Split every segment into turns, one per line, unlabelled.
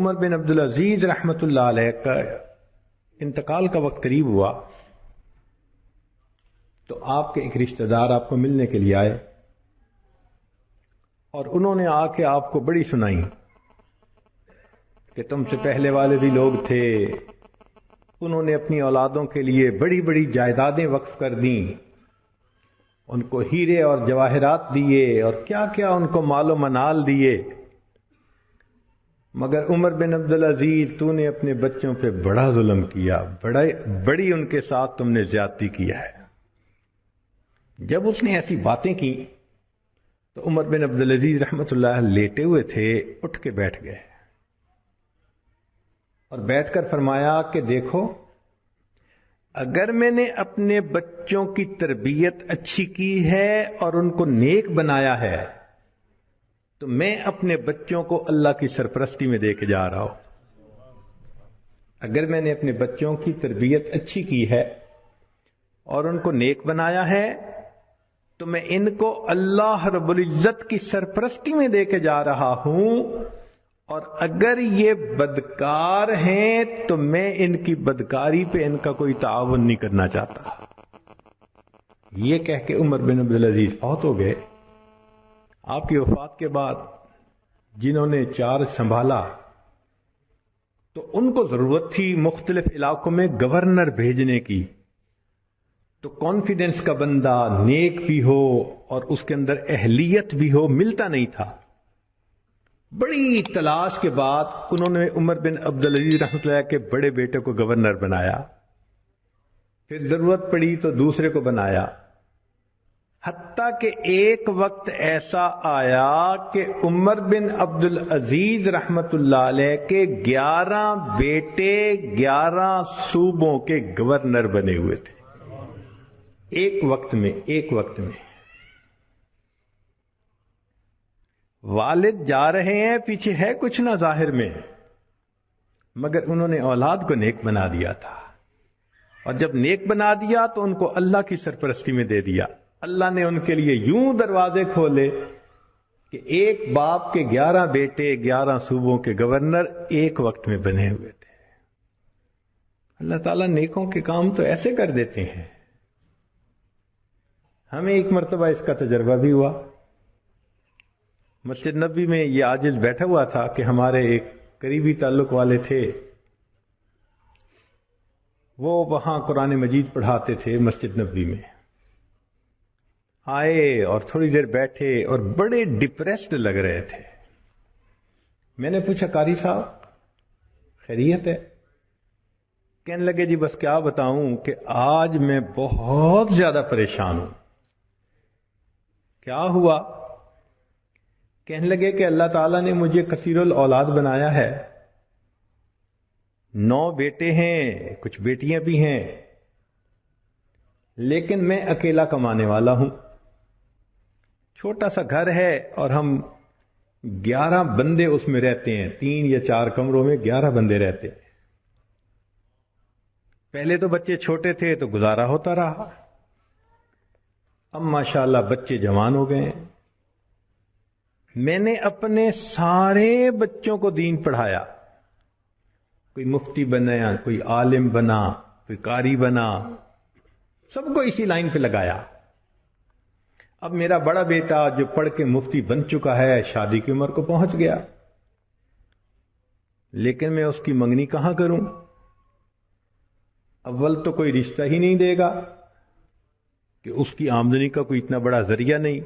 عمر بن عبدالعزیز رحمۃ اللہ علیہ کا انتقال کا وقت قریب ہوا تو آپ کے ایک رشتہ دار آپ کو ملنے کے لیے آئے اور انہوں نے آ کے آپ کو بڑی سنائی کہ تم سے پہلے والے بھی لوگ تھے، انہوں نے اپنی اولادوں کے لیے بڑی بڑی جائیدادیں وقف کر دیں، ان کو ہیرے اور جواہرات دیے اور کیا کیا ان کو مال و منال دیے، مگر عمر بن عبدالعزیز تو نے اپنے بچوں پہ بڑا ظلم کیا، بڑی ان کے ساتھ تم نے زیادتی کیا ہے۔ جب اس نے ایسی باتیں کی تو عمر بن عبدالعزیز رحمۃ اللہ لیٹے ہوئے تھے، اٹھ کے بیٹھ گئے اور بیٹھ کر فرمایا کہ دیکھو، اگر میں نے اپنے بچوں کی تربیت اچھی کی ہے اور ان کو نیک بنایا ہے تو میں اپنے بچوں کو اللہ کی سرپرستی میں دے کے جا رہا ہوں۔ اگر میں نے اپنے بچوں کی تربیت اچھی کی ہے اور ان کو نیک بنایا ہے تو میں ان کو اللہ رب العزت کی سرپرستی میں دے کے جا رہا ہوں، اور اگر یہ بدکار ہیں تو میں ان کی بدکاری پہ ان کا کوئی تعاون نہیں کرنا چاہتا۔ یہ کہہ کے عمر بن عبدالعزیز فوت ہو گئے۔ آپ کی وفات کے بعد جنہوں نے چارج سنبھالا تو ان کو ضرورت تھی مختلف علاقوں میں گورنر بھیجنے کی، تو کانفیڈنس کا بندہ نیک بھی ہو اور اس کے اندر اہلیت بھی ہو ملتا نہیں تھا۔ بڑی تلاش کے بعد انہوں نے عمر بن عبدالعزیز رحمۃ اللہ کے بڑے بیٹے کو گورنر بنایا، پھر ضرورت پڑی تو دوسرے کو بنایا، حتیٰ کہ ایک وقت ایسا آیا کہ عمر بن عبدالعزیز رحمۃ اللہ علیہ کے 11 بیٹے 11 صوبوں کے گورنر بنے ہوئے تھے ایک وقت میں۔ والد جا رہے ہیں، پیچھے ہے کچھ نہ ظاہر میں، مگر انہوں نے اولاد کو نیک بنا دیا تھا، اور جب نیک بنا دیا تو ان کو اللہ کی سرپرستی میں دے دیا۔ اللہ نے ان کے لیے یوں دروازے کھولے کہ ایک باپ کے 11 بیٹے 11 صوبوں کے گورنر ایک وقت میں بنے ہوئے تھے۔ اللہ تعالیٰ نیکوں کے کام تو ایسے کر دیتے ہیں۔ ہمیں ایک مرتبہ اس کا تجربہ بھی ہوا۔ مسجد نبوی میں یہ عاجز بیٹھا ہوا تھا کہ ہمارے ایک قریبی تعلق والے تھے، وہ وہاں قرآن مجید پڑھاتے تھے مسجد نبوی میں۔ آئے اور تھوڑی دیر بیٹھے اور بڑے ڈپریسڈ لگ رہے تھے۔ میں نے پوچھا قاری صاحب خیریت ہے؟ کہنے لگے جی بس کیا بتاؤں کہ آج میں بہت زیادہ پریشان ہوں۔ کیا ہوا؟ کہنے لگے کہ اللہ تعالیٰ نے مجھے کثیر الاولاد بنایا ہے، 9 بیٹے ہیں، کچھ بیٹیاں بھی ہیں، لیکن میں اکیلا کمانے والا ہوں۔ چھوٹا سا گھر ہے اور ہم 11 بندے اس میں رہتے ہیں، 3 یا 4 کمروں میں 11 بندے رہتے ہیں۔ پہلے تو بچے چھوٹے تھے تو گزارا ہوتا رہا، اب ماشاءاللہ بچے جوان ہو گئے ہیں۔ میں نے اپنے سارے بچوں کو دین پڑھایا، کوئی مفتی بنا، کوئی عالم بنا، کوئی قاری بنا، سب کو اسی لائن پہ لگایا۔ اب میرا بڑا بیٹا جو پڑھ کے مفتی بن چکا ہے شادی کی عمر کو پہنچ گیا، لیکن میں اس کی منگنی کہاں کروں؟ اول تو کوئی رشتہ ہی نہیں دے گا کہ اس کی آمدنی کا کوئی اتنا بڑا ذریعہ نہیں،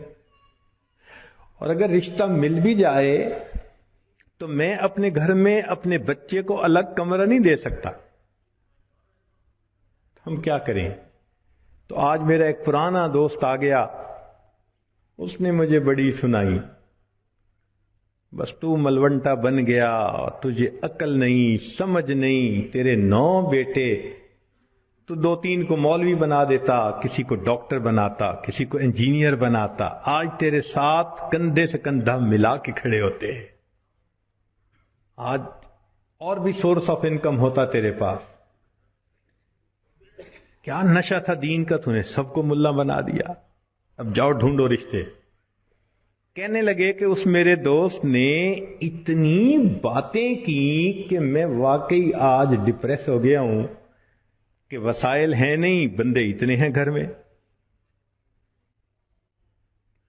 اور اگر رشتہ مل بھی جائے تو میں اپنے گھر میں اپنے بچے کو الگ کمرہ نہیں دے سکتا۔ ہم کیا کریں؟ تو آج میرا ایک پرانا دوست آ گیا، اس نے مجھے بڑی سنائی، بس تو ملونٹا بن گیا، تجھے عقل نہیں، سمجھ نہیں، تیرے 9 بیٹے، تو 2-3 کو مولوی بنا دیتا، کسی کو ڈاکٹر بناتا، کسی کو انجینئر بناتا، آج تیرے ساتھ کندھے سے کندھا ملا کے کھڑے ہوتے ہیں، آج اور بھی سورس آف انکم ہوتا تیرے پاس۔ کیا نشہ تھا دین کا، تو نے سب کو ملا بنا دیا، اب جاؤ ڈھونڈو رشتے۔ کہنے لگے کہ اس میرے دوست نے اتنی باتیں کی کہ میں واقعی آج ڈپریس ہو گیا ہوں کہ وسائل ہیں نہیں، بندے اتنے ہیں گھر میں۔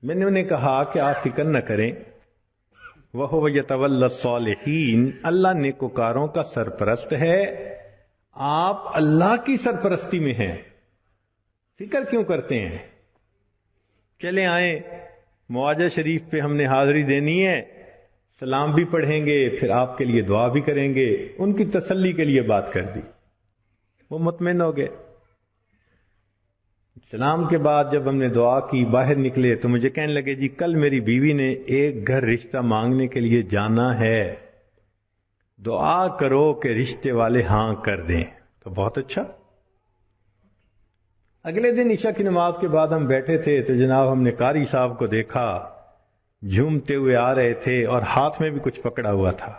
میں نے انہیں کہا کہ آپ فکر نہ کریں، وَهُوَ يَتَوَلَّى الصَّالِحِينَ، اللہ نیکوکاروں کا سرپرست ہے، آپ اللہ کی سرپرستی میں ہیں، فکر کیوں کرتے ہیں؟ چلے آئیں، معاجہ شریف پہ ہم نے حاضری دینی ہے، سلام بھی پڑھیں گے، پھر آپ کے لیے دعا بھی کریں گے۔ ان کی تسلی کے لیے بات کر دی، وہ مطمئن ہو گئے۔ سلام کے بعد جب ہم نے دعا کی باہر نکلے تو مجھے کہنے لگے جی کل میری بیوی نے ایک گھر رشتہ مانگنے کے لیے جانا ہے، دعا کرو کہ رشتے والے ہاں کر دیں۔ تو بہت اچھا۔ اگلے دن عشاء کی نماز کے بعد ہم بیٹھے تھے تو جناب ہم نے قاری صاحب کو دیکھا، جھومتے ہوئے آ رہے تھے اور ہاتھ میں بھی کچھ پکڑا ہوا تھا۔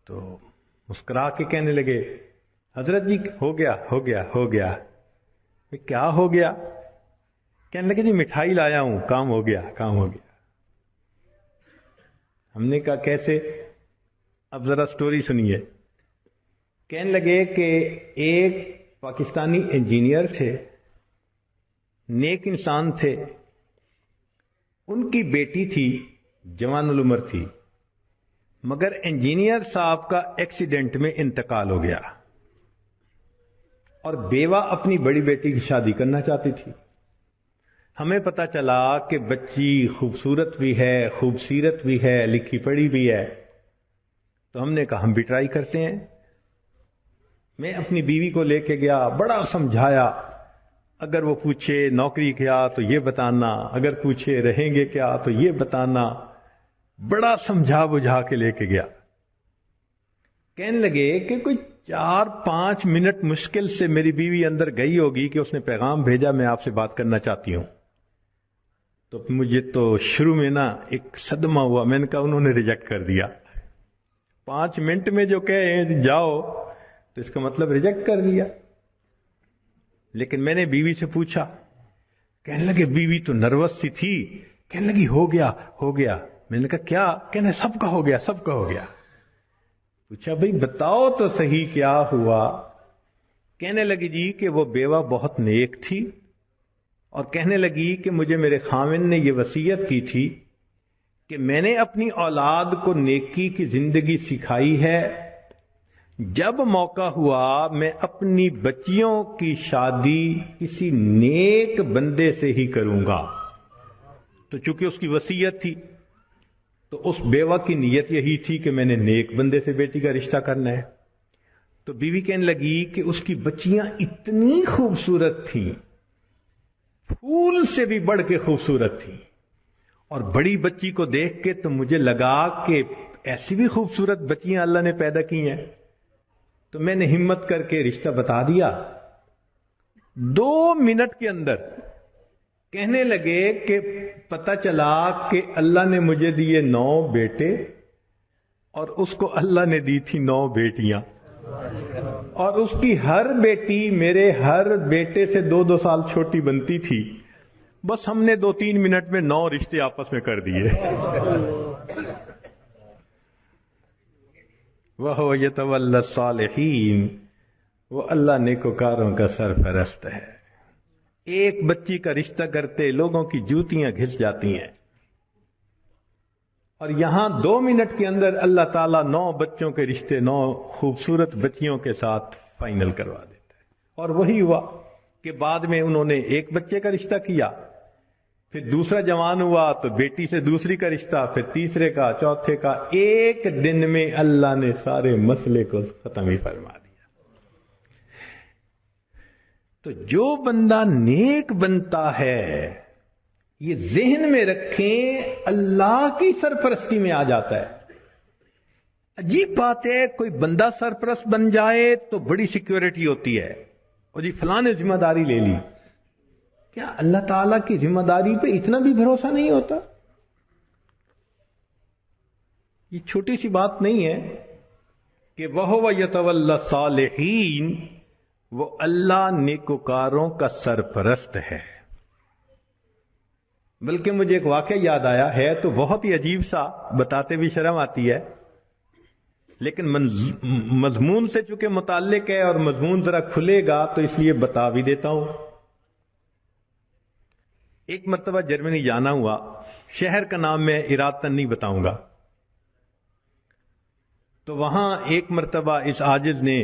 تو مسکرا کے کہنے لگے حضرت جی ہو گیا ہو گیا ہو گیا۔ کیا ہو گیا؟ کہنے لگے جی مٹھائی لایا ہوں، کام ہو گیا کام ہو گیا۔ ہم نے کہا کیسے؟ اب ذرا سٹوری سنیے۔ کہنے لگے کہ ایک پاکستانی انجینئر تھے، نیک انسان تھے، ان کی بیٹی تھی، جوان العمر تھی، مگر انجینئر صاحب کا ایکسیڈنٹ میں انتقال ہو گیا اور بیوہ اپنی بڑی بیٹی کی شادی کرنا چاہتی تھی۔ ہمیں پتہ چلا کہ بچی خوبصورت بھی ہے، خوبصیرت بھی ہے، لکھی پڑھی بھی ہے، تو ہم نے کہا ہم بھی ٹرائی کرتے ہیں۔ میں اپنی بیوی کو لے کے گیا، بڑا سمجھایا، اگر وہ پوچھے نوکری کیا تو یہ بتانا، اگر پوچھے رہیں گے کیا تو یہ بتانا، بڑا سمجھا بجھا کے لے کے گیا۔ کہنے لگے کہ کوئی 4-5 منٹ مشکل سے میری بیوی اندر گئی ہوگی کہ اس نے پیغام بھیجا میں آپ سے بات کرنا چاہتی ہوں۔ تو مجھے تو شروع میں نا ایک صدمہ ہوا، میں نے کہا انہوں نے ریجیکٹ کر دیا۔ 5 منٹ میں جو کہے جاؤ تو اس کا مطلب ریجیکٹ کر دیا۔ لیکن میں نے بیوی سے پوچھا، کہنے لگے بیوی تو نروس سی تھی، کہنے لگی ہو گیا ہو گیا۔ میں نے کہا کیا؟ کہنے سب کا ہو گیا سب کا ہو گیا۔ پوچھا بھئی بتاؤ تو صحیح کیا ہوا؟ کہنے لگی جی کہ وہ بیوہ بہت نیک تھی اور کہنے لگی کہ مجھے میرے خاوند نے یہ وصیت کی تھی کہ میں نے اپنی اولاد کو نیکی کی زندگی سکھائی ہے، جب موقع ہوا میں اپنی بچیوں کی شادی کسی نیک بندے سے ہی کروں گا۔ تو چونکہ اس کی وصیت تھی تو اس بیوہ کی نیت یہی تھی کہ میں نے نیک بندے سے بیٹی کا رشتہ کرنا ہے۔ تو بیوی کہنے لگی کہ اس کی بچیاں اتنی خوبصورت تھیں، پھول سے بھی بڑھ کے خوبصورت تھیں، اور بڑی بچی کو دیکھ کے تو مجھے لگا کہ ایسی بھی خوبصورت بچیاں اللہ نے پیدا کی ہیں۔ تو میں نے ہمت کر کے رشتہ بتا دیا۔ 2 منٹ کے اندر کہنے لگے کہ پتہ چلا کہ اللہ نے مجھے دیے 9 بیٹے اور اس کو اللہ نے دی تھی 9 بیٹیاں، اور اس کی ہر بیٹی میرے ہر بیٹے سے 2-2 سال چھوٹی بنتی تھی۔ بس ہم نے 2-3 منٹ میں 9 رشتے آپس میں کر دیے۔ وَهُوَ يَتَوَلَّى الصَّالِحِينَ، وہ اللہ نیکوکاروں کا سرپرست ہے۔ ایک بچی کا رشتہ کرتے لوگوں کی جوتیاں گھس جاتی ہیں، اور یہاں 2 منٹ کے اندر اللہ تعالیٰ 9 بچوں کے رشتے 9 خوبصورت بچیوں کے ساتھ فائنل کروا دیتا ہے۔ اور وہی ہوا کہ بعد میں انہوں نے ایک بچے کا رشتہ کیا، پھر دوسرا جوان ہوا تو بیٹی سے دوسری کا رشتہ، پھر تیسرے کا، چوتھے کا، ایک دن میں اللہ نے سارے مسئلے کو ختم ہی فرما دیا۔ تو جو بندہ نیک بنتا ہے، یہ ذہن میں رکھیں، اللہ کی سرپرستی میں آ جاتا ہے۔ عجیب بات ہے، کوئی بندہ سرپرست بن جائے تو بڑی سیکیورٹی ہوتی ہے، اور جی فلاں نے ذمہ داری لے لی۔ کیا اللہ تعالیٰ کی ذمہ داری پہ اتنا بھی بھروسہ نہیں ہوتا؟ یہ چھوٹی سی بات نہیں ہے کہ وَهُوَ يَتَوَلَّى الصَّالِحِينَ، وہ اللہ نیکوکاروں کا سرپرست ہے۔ بلکہ مجھے ایک واقعہ یاد آیا ہے تو بہت ہی عجیب سا، بتاتے بھی شرم آتی ہے، لیکن مضمون سے چونکہ متعلق ہے اور مضمون ذرا کھلے گا تو اس لیے بتا بھی دیتا ہوں۔ ایک مرتبہ جرمنی جانا ہوا، شہر کا نام میں ارادتاً نہیں بتاؤں گا، تو وہاں ایک مرتبہ اس عاجز نے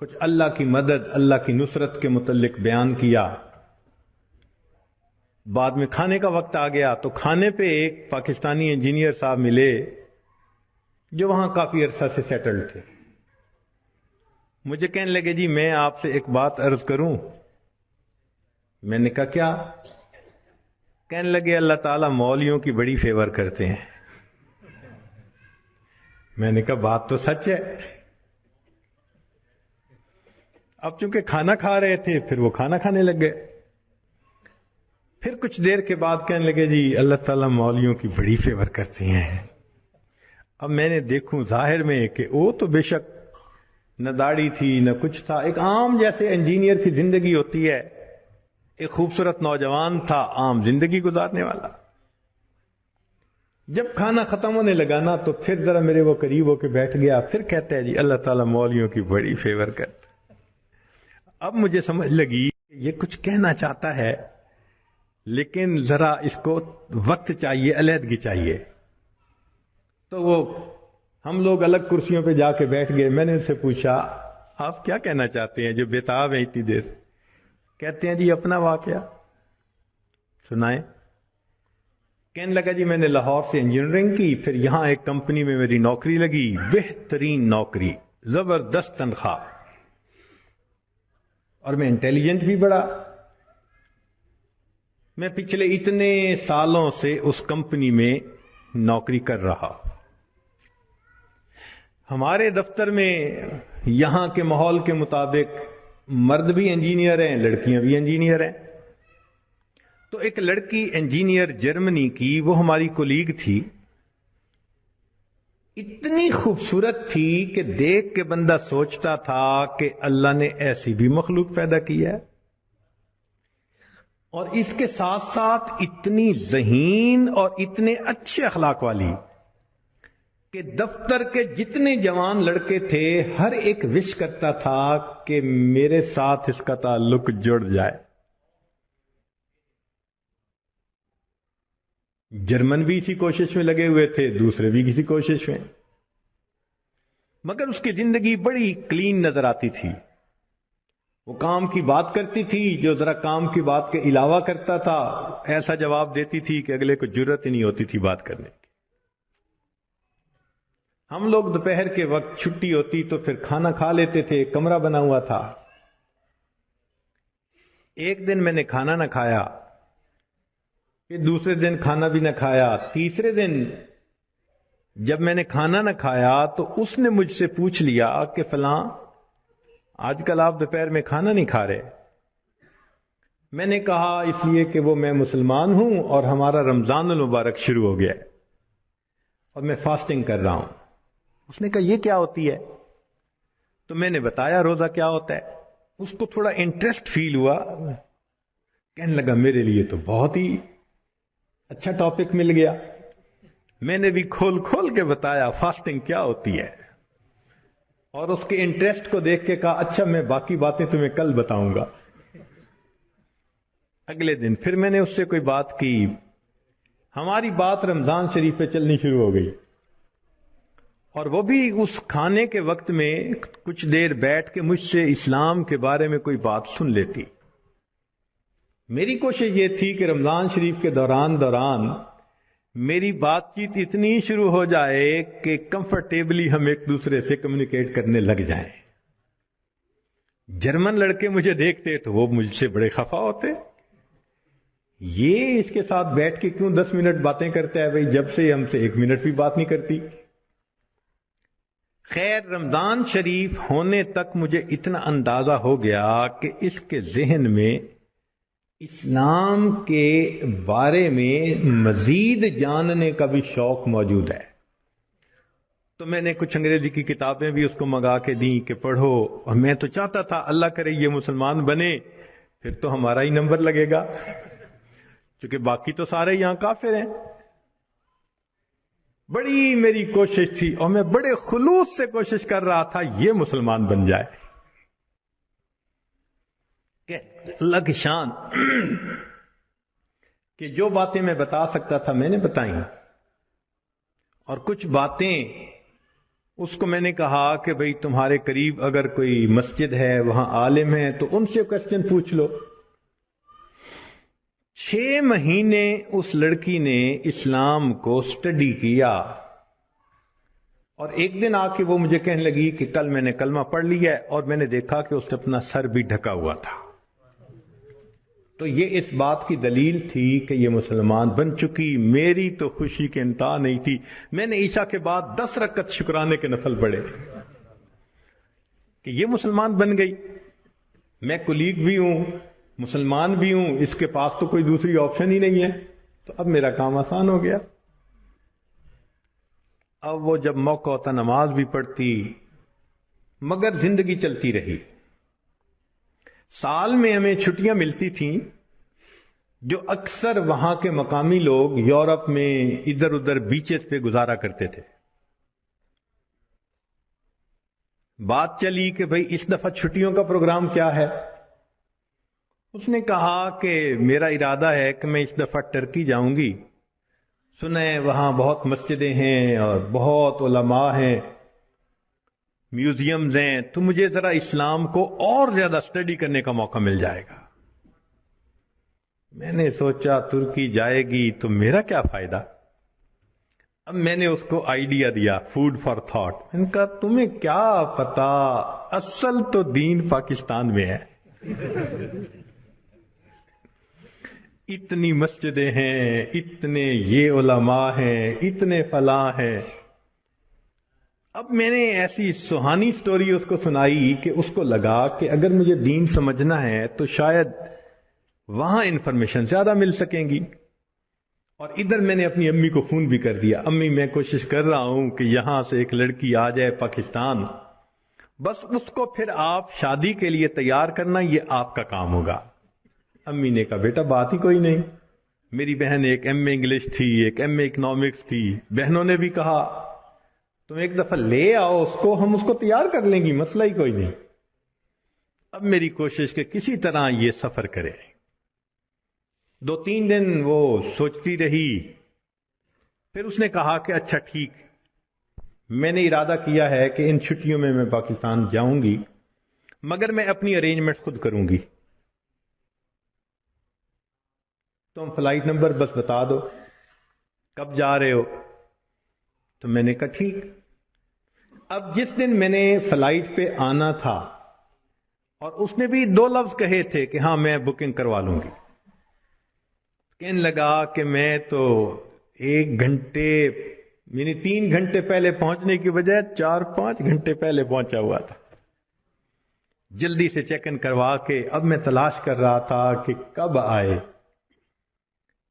کچھ اللہ کی مدد، اللہ کی نصرت کے متعلق بیان کیا۔ بعد میں کھانے کا وقت آ گیا تو کھانے پہ ایک پاکستانی انجینئر صاحب ملے جو وہاں کافی عرصہ سے سیٹلڈ تھے۔ مجھے کہنے لگے جی میں آپ سے ایک بات عرض کروں۔ میں نے کہا کیا؟ کہنے لگے اللہ تعالیٰ مولویوں کی بڑی فیور کرتے ہیں۔ میں نے کہا بات تو سچ ہے۔ اب چونکہ کھانا کھا رہے تھے پھر وہ کھانا کھانے لگ گئے۔ پھر کچھ دیر کے بعد کہنے لگے جی اللہ تعالیٰ مولویوں کی بڑی فیور کرتے ہیں۔ اب میں نے دیکھوں ظاہر میں کہ وہ تو بے شک نہ داڑھی تھی نہ کچھ تھا، ایک عام جیسے انجینئر کی زندگی ہوتی ہے، ایک خوبصورت نوجوان تھا عام زندگی گزارنے والا۔ جب کھانا ختم ہونے لگا نا تو پھر ذرا میرے وہ قریب ہو کے بیٹھ گیا، پھر کہتا ہے جی اللہ تعالیٰ مولویوں کی بڑی فیور کرتا۔ اب مجھے سمجھ لگی یہ کچھ کہنا چاہتا ہے لیکن ذرا اس کو وقت چاہیے، علیحدگی چاہیے۔ تو وہ ہم لوگ الگ کرسیوں پہ جا کے بیٹھ گئے۔ میں نے ان سے پوچھا آپ کیا کہنا چاہتے ہیں جو بےتاب ہیں اتنی دیر سے؟ کہتے ہیں جی اپنا واقعہ سنائیں۔ کہنے لگا جی میں نے لاہور سے انجینئرنگ کی، پھر یہاں ایک کمپنی میں میری نوکری لگی، بہترین نوکری، زبردست تنخواہ، اور میں انٹیلیجنٹ بھی بڑا۔ میں پچھلے اتنے سالوں سے اس کمپنی میں نوکری کر رہا۔ ہمارے دفتر میں یہاں کے ماحول کے مطابق مرد بھی انجینئر ہیں، لڑکیاں بھی انجینئر ہیں۔ تو ایک لڑکی انجینئر جرمنی کی، وہ ہماری کولیگ تھی، اتنی خوبصورت تھی کہ دیکھ کے بندہ سوچتا تھا کہ اللہ نے ایسی بھی مخلوق پیدا کی ہے، اور اس کے ساتھ ساتھ اتنی ذہین اور اتنے اچھے اخلاق والی کہ دفتر کے جتنے جوان لڑکے تھے ہر ایک وش کرتا تھا کہ میرے ساتھ اس کا تعلق جڑ جائے۔ جرمن بھی اسی کوشش میں لگے ہوئے تھے، دوسرے بھی کسی کوشش میں، مگر اس کی زندگی بڑی کلین نظر آتی تھی۔ وہ کام کی بات کرتی تھی، جو ذرا کام کی بات کے علاوہ کرتا تھا ایسا جواب دیتی تھی کہ اگلے کو جرت ہی نہیں ہوتی تھی بات کرنے کی۔ ہم لوگ دوپہر کے وقت چھٹی ہوتی تو پھر کھانا کھا لیتے تھے، کمرہ بنا ہوا تھا۔ ایک دن میں نے کھانا نہ کھایا، پھر دوسرے دن کھانا بھی نہ کھایا، تیسرے دن جب میں نے کھانا نہ کھایا تو اس نے مجھ سے پوچھ لیا کہ فلاں آج کل آپ دوپہر میں کھانا نہیں کھا رہے۔ میں نے کہا اس لیے کہ وہ میں مسلمان ہوں اور ہمارا رمضان المبارک شروع ہو گیا ہے اور میں فاسٹنگ کر رہا ہوں۔ اس نے کہا یہ کیا ہوتی ہے؟ تو میں نے بتایا روزہ کیا ہوتا ہے۔ اس کو تھوڑا انٹرسٹ فیل ہوا، کہنے لگا میرے لیے تو بہت ہی اچھا ٹاپک مل گیا۔ میں نے بھی کھول کھول کے بتایا فاسٹنگ کیا ہوتی ہے، اور اس کے انٹرسٹ کو دیکھ کے کہا اچھا میں باقی باتیں تمہیں کل بتاؤں گا۔ اگلے دن پھر میں نے اس سے کوئی بات کی، ہماری بات رمضان شریف پہ چلنی شروع ہو گئی، اور وہ بھی اس کھانے کے وقت میں کچھ دیر بیٹھ کے مجھ سے اسلام کے بارے میں کوئی بات سن لیتی۔ میری کوشش یہ تھی کہ رمضان شریف کے دوران میری بات چیت اتنی شروع ہو جائے کہ کمفرٹیبلی ہم ایک دوسرے سے کمیونیکیٹ کرنے لگ جائیں۔ جرمن لڑکے مجھے دیکھتے تو وہ مجھ سے بڑے خفا ہوتے، یہ اس کے ساتھ بیٹھ کے کیوں 10 منٹ باتیں کرتا ہے، بھائی جب سے ہم سے 1 منٹ بھی بات نہیں کرتی۔ خیر رمضان شریف ہونے تک مجھے اتنا اندازہ ہو گیا کہ اس کے ذہن میں اسلام کے بارے میں مزید جاننے کا بھی شوق موجود ہے۔ تو میں نے کچھ انگریزی کی کتابیں بھی اس کو منگا کے دیں کہ پڑھو، اور میں تو چاہتا تھا اللہ کرے یہ مسلمان بنے پھر تو ہمارا ہی نمبر لگے گا۔ چونکہ باقی تو سارے یہاں کافر ہیں. بڑی میری کوشش تھی اور میں بڑے خلوص سے کوشش کر رہا تھا یہ مسلمان بن جائے. کہ اللہ کی شان کہ جو باتیں میں بتا سکتا تھا میں نے بتائیں، اور کچھ باتیں اس کو میں نے کہا کہ بھئی تمہارے قریب اگر کوئی مسجد ہے، وہاں عالم ہے، تو ان سے کوسچن پوچھ لو. 6 مہینے اس لڑکی نے اسلام کو سٹڈی کیا، اور ایک دن آ کے وہ مجھے کہنے لگی کہ کل میں نے کلمہ پڑھ لیا ہے، اور میں نے دیکھا کہ اس نے اپنا سر بھی ڈھکا ہوا تھا. تو یہ اس بات کی دلیل تھی کہ یہ مسلمان بن چکی. میری تو خوشی کے انتہا نہیں تھی. میں نے عشاء کے بعد 10 رکعت شکرانے کے نفل پڑھے کہ یہ مسلمان بن گئی. میں کلیگ بھی ہوں، مسلمان بھی ہوں، اس کے پاس تو کوئی دوسری آپشن ہی نہیں ہے. تو اب میرا کام آسان ہو گیا. اب وہ جب موقع ہوتا نماز بھی پڑھتی، مگر زندگی چلتی رہی. سال میں ہمیں چھٹیاں ملتی تھیں جو اکثر وہاں کے مقامی لوگ یورپ میں ادھر ادھر بیچز پہ گزارا کرتے تھے. بات چلی کہ بھئی اس دفعہ چھٹیوں کا پروگرام کیا ہے. اس نے کہا کہ میرا ارادہ ہے کہ میں اس دفعہ ٹرکی جاؤں گی. سنیں وہاں بہت مسجدیں ہیں اور بہت علماء ہیں، میوزیمز ہیں، تو مجھے ذرا اسلام کو اور زیادہ سٹڈی کرنے کا موقع مل جائے گا. میں نے سوچا ترکی جائے گی تو میرا کیا فائدہ. اب میں نے اس کو آئیڈیا دیا، فوڈ فار تھاٹ. میں نے کہا تمہیں کیا پتا، اصل تو دین پاکستان میں ہے. اتنی مسجدیں ہیں، اتنے یہ علماء ہیں، اتنے فلاں ہیں. اب میں نے ایسی سہانی سٹوری اس کو سنائی کہ اس کو لگا کہ اگر مجھے دین سمجھنا ہے تو شاید وہاں انفارمیشن زیادہ مل سکیں گی. اور ادھر میں نے اپنی امی کو فون بھی کر دیا، امی میں کوشش کر رہا ہوں کہ یہاں سے ایک لڑکی آ جائے پاکستان، بس اس کو پھر آپ شادی کے لیے تیار کرنا، یہ آپ کا کام ہوگا. امی نے کہا بیٹا بات ہی کوئی نہیں. میری بہن ایک ایم اے انگلش تھی، ایک ایم اے اکنامکس تھی. بہنوں نے بھی کہا تم ایک دفعہ لے آؤ اس کو، ہم اس کو تیار کر لیں گی، مسئلہ ہی کوئی نہیں. اب میری کوشش کہ کسی طرح یہ سفر کرے. 2-3 دن وہ سوچتی رہی. پھر اس نے کہا کہ اچھا ٹھیک، میں نے ارادہ کیا ہے کہ ان چھٹیوں میں پاکستان جاؤں گی، مگر میں اپنی ارینجمنٹ خود کروں گی. تم فلائٹ نمبر بس بتا دو، کب جا رہے ہو. تو میں نے کہا ٹھیک. اب جس دن میں نے فلائٹ پہ آنا تھا، اور اس نے بھی 2 لفظ کہے تھے کہ ہاں میں بکنگ کروا لوں گی. کہنے لگا کہ میں تو 1 گھنٹے یعنی 3 گھنٹے پہلے پہنچنے کی بجائے 4-5 گھنٹے پہلے پہنچا ہوا تھا. جلدی سے چیک ان کروا کے اب میں تلاش کر رہا تھا کہ کب آئے.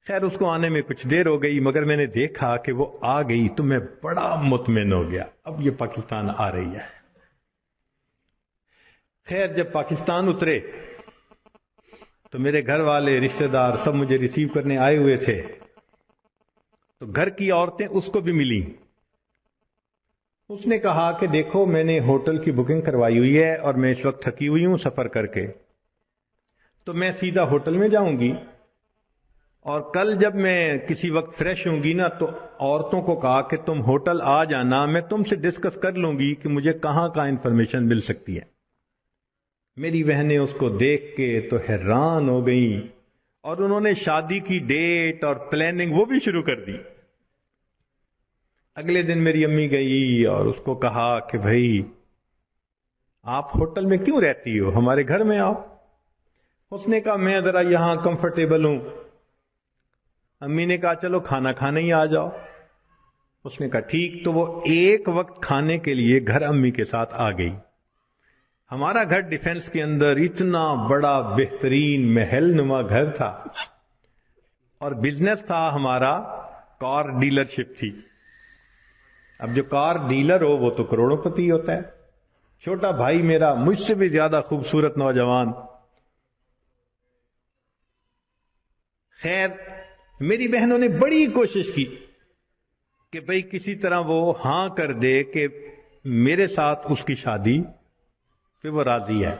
خیر اس کو آنے میں کچھ دیر ہو گئی، مگر میں نے دیکھا کہ وہ آ گئی تو میں بڑا مطمئن ہو گیا، اب یہ پاکستان آ رہی ہے. خیر جب پاکستان اترے تو میرے گھر والے رشتہ دار سب مجھے ریسیو کرنے آئے ہوئے تھے. تو گھر کی عورتیں اس کو بھی ملی. اس نے کہا کہ دیکھو میں نے ہوٹل کی بکنگ کروائی ہوئی ہے اور میں اس وقت تھکی ہوئی ہوں سفر کر کے، تو میں سیدھا ہوٹل میں جاؤں گی، اور کل جب میں کسی وقت فریش ہوں گی نا تو عورتوں کو کہا کہ تم ہوٹل آ جانا، میں تم سے ڈسکس کر لوں گی کہ مجھے کہاں کہاں انفارمیشن مل سکتی ہے. میری بہنیں اس کو دیکھ کے تو حیران ہو گئیں، اور انہوں نے شادی کی ڈیٹ اور پلاننگ وہ بھی شروع کر دی. اگلے دن میری امی گئی اور اس کو کہا کہ بھائی آپ ہوٹل میں کیوں رہتی ہو، ہمارے گھر میں آؤ. اس نے کہا میں ذرا یہاں کمفرٹیبل ہوں. امی نے کہا چلو کھانا کھانے ہی آ جاؤ. اس نے کہا ٹھیک. تو وہ ایک وقت کھانے کے لیے گھر امی کے ساتھ آ گئی. ہمارا گھر ڈیفنس کے اندر اتنا بڑا بہترین محل نما گھر تھا، اور بزنس تھا ہمارا کار ڈیلرشپ تھی. اب جو کار ڈیلر ہو وہ تو کروڑوں پتی ہوتا ہے. چھوٹا بھائی میرا مجھ سے بھی زیادہ خوبصورت نوجوان. خیر میری بہنوں نے بڑی کوشش کی کہ بھئی کسی طرح وہ ہاں کر دے کہ میرے ساتھ اس کی شادی پہ وہ راضی ہے،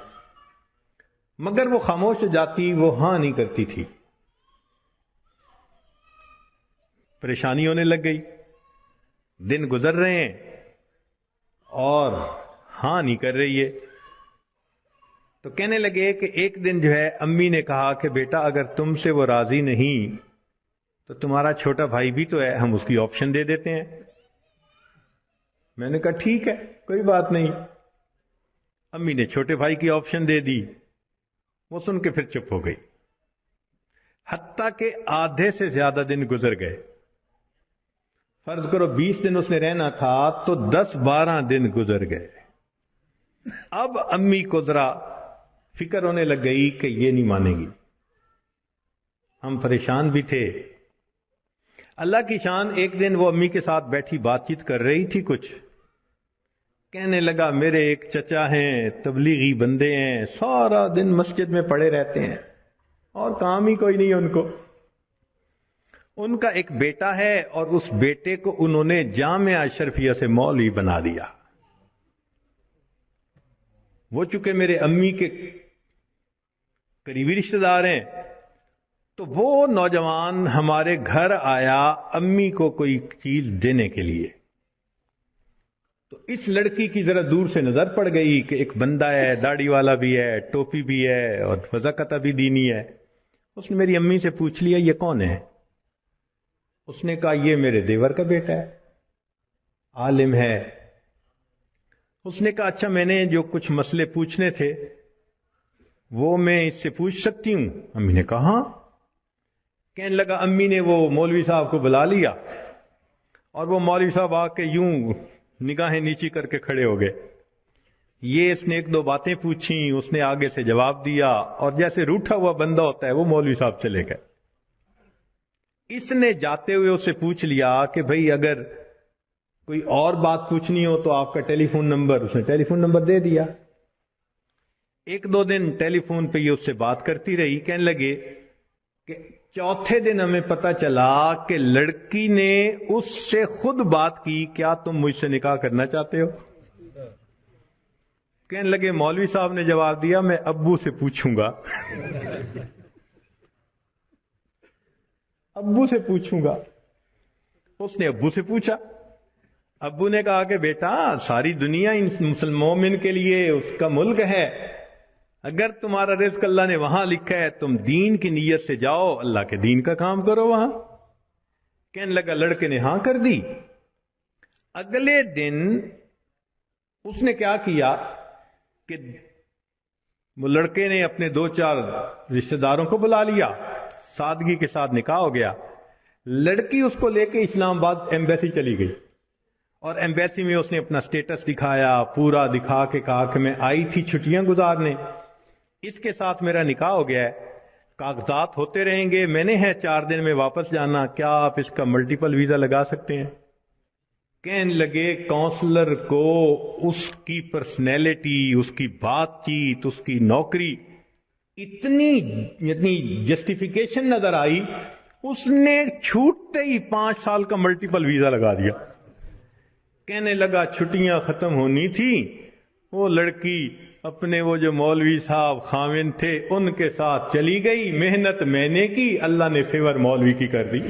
مگر وہ خاموش ہو جاتی، وہ ہاں نہیں کرتی تھی۔ پریشانی ہونے لگ گئی، دن گزر رہے ہیں اور ہاں نہیں کر رہی ہے۔ تو کہنے لگے کہ ایک دن جو ہے امی نے کہا کہ بیٹا اگر تم سے وہ راضی نہیں تو تمہارا چھوٹا بھائی بھی تو ہے، ہم اس کی آپشن دے دیتے ہیں۔ میں نے کہا ٹھیک ہے، کوئی بات نہیں۔ امی نے چھوٹے بھائی کی آپشن دے دی، وہ سن کے پھر چپ ہو گئی، حتیٰ کہ آدھے سے زیادہ دن گزر گئے۔ فرض کرو 20 دن اس نے رہنا تھا تو 10-12 دن گزر گئے۔ اب امی کو ذرا فکر ہونے لگ گئی کہ یہ نہیں مانے گی۔ ہم پریشان بھی تھے۔ اللہ کی شان، ایک دن وہ امی کے ساتھ بیٹھی بات چیت کر رہی تھی، کچھ کہنے لگا میرے ایک چچا ہیں، تبلیغی بندے ہیں، سارا دن مسجد میں پڑے رہتے ہیں اور کام ہی کوئی نہیں ان کو۔ ان کا ایک بیٹا ہے اور اس بیٹے کو انہوں نے جامعہ اشرفیہ سے مولوی بنا دیا۔ وہ چونکہ میرے امی کے قریبی رشتہ دار ہیں، تو وہ نوجوان ہمارے گھر آیا امی کو کوئی چیز دینے کے لیے۔ تو اس لڑکی کی ذرا دور سے نظر پڑ گئی کہ ایک بندہ ہے، داڑھی والا بھی ہے، ٹوپی بھی ہے اور وضاقتہ بھی دینی ہے۔ اس نے میری امی سے پوچھ لیا یہ کون ہے؟ اس نے کہا یہ میرے دیور کا بیٹا ہے، عالم ہے۔ اس نے کہا اچھا میں نے جو کچھ مسئلے پوچھنے تھے وہ میں اس سے پوچھ سکتی ہوں؟ امی نے کہا ہاں۔ کہنے لگا امی نے وہ مولوی صاحب کو بلا لیا اور وہ مولوی صاحب آ کے یوں نگاہیں نیچی کر کے کھڑے ہو گئے۔ یہ اس نے ایک دو باتیں پوچھیں، اس نے آگے سے جواب دیا اور جیسے روٹھا ہوا بندہ ہوتا ہے وہ مولوی صاحب چلے گئے۔ اس نے جاتے ہوئے اس سے پوچھ لیا کہ بھئی اگر کوئی اور بات پوچھنی ہو تو آپ کا ٹیلی فون نمبر، اس نے ٹیلی فون نمبر دے دیا۔ ایک دو دن ٹیلی فون پہ یہ اس سے بات کرتی رہی۔ کہنے لگے کہ چوتھے دن ہمیں پتا چلا کہ لڑکی نے اس سے خود بات کی، کیا تم مجھ سے نکاح کرنا چاہتے ہو؟ کہنے لگے مولوی صاحب نے جواب دیا میں ابو سے پوچھوں گا۔ ابو سے پوچھوں گا۔ اس نے ابو سے پوچھا۔ ابو نے کہا کہ بیٹا ساری دنیا ان مسلمانوں کے لیے اس کا ملک ہے، اگر تمہارا رزق اللہ نے وہاں لکھا ہے تم دین کی نیت سے جاؤ، اللہ کے دین کا کام کرو وہاں۔ کہنے لگا لڑکے نے ہاں کر دی۔ اگلے دن اس نے کیا کیا کہ وہ لڑکے نے اپنے 2-4 رشتہ داروں کو بلا لیا، سادگی کے ساتھ نکاح ہو گیا۔ لڑکی اس کو لے کے اسلام آباد ایمبیسی چلی گئی اور ایمبیسی میں اس نے اپنا سٹیٹس دکھایا، پورا دکھا کے کہا کہ میں آئی تھی چھٹیاں گزارنے، اس کے ساتھ میرا نکاح ہو گیا ہے، کاغذات ہوتے رہیں گے، میں نے ہے 4 دن میں واپس جانا، کیا آپ اس کا ملٹیپل ویزا لگا سکتے ہیں؟ کہنے لگے کونسلر کو اس کی پرسنالٹی، اس کی بات چیت، اس کی نوکری اتنی جسٹیفیکیشن نظر آئی، اس نے چھوٹتے ہی 5 سال کا ملٹیپل ویزا لگا دیا۔ کہنے لگا چھٹیاں ختم ہونی تھی، وہ لڑکی اپنے وہ جو مولوی صاحب خاوند تھے ان کے ساتھ چلی گئی، محنت میں نے کی، اللہ نے فیور مولوی کی کر دی۔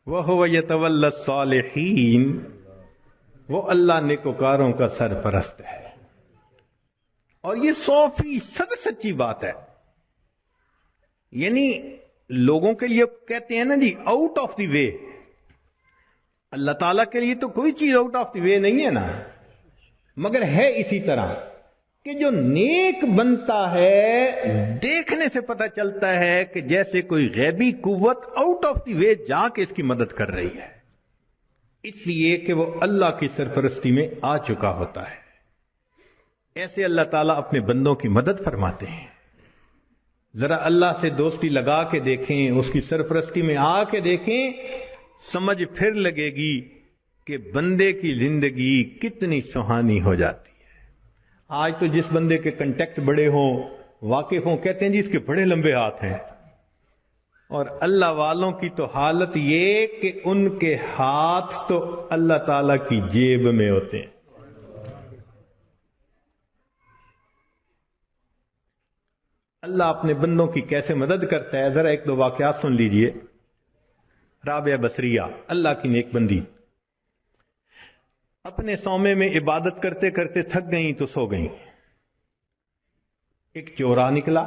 وَهُوَ يَتَوَلَّى الصَّالِحِينَ، وہ اللہ نیکوکاروں کا سرپرست ہے۔ اور یہ 100% سچی بات ہے۔ یعنی لوگوں کے لیے کہتے ہیں نا جی آؤٹ آف دی وے، اللہ تعالیٰ کے لیے تو کوئی چیز آؤٹ آف دی وے نہیں ہے نا، مگر ہے اسی طرح کہ جو نیک بنتا ہے دیکھنے سے پتہ چلتا ہے کہ جیسے کوئی غیبی قوت آؤٹ آف دی وے جا کے اس کی مدد کر رہی ہے، اس لیے کہ وہ اللہ کی سرپرستی میں آ چکا ہوتا ہے۔ ایسے اللہ تعالیٰ اپنے بندوں کی مدد فرماتے ہیں۔ ذرا اللہ سے دوستی لگا کے دیکھیں، اس کی سرپرستی میں آ کے دیکھیں، سمجھ پھر لگے گی کہ بندے کی زندگی کتنی سہانی ہو جاتی ہے۔ آج تو جس بندے کے کنٹیکٹ بڑے ہوں واقف ہوں کہتے ہیں جی اس کے بڑے لمبے ہاتھ ہیں، اور اللہ والوں کی تو حالت یہ کہ ان کے ہاتھ تو اللہ تعالی کی جیب میں ہوتے ہیں۔ اللہ اپنے بندوں کی کیسے مدد کرتا ہے، ذرا ایک دو واقعات سن لیجئے۔ رابعہ بصریہ اللہ کی نیک بندی اپنے صومعے میں عبادت کرتے کرتے تھک گئیں تو سو گئیں۔ ایک چورا نکلا،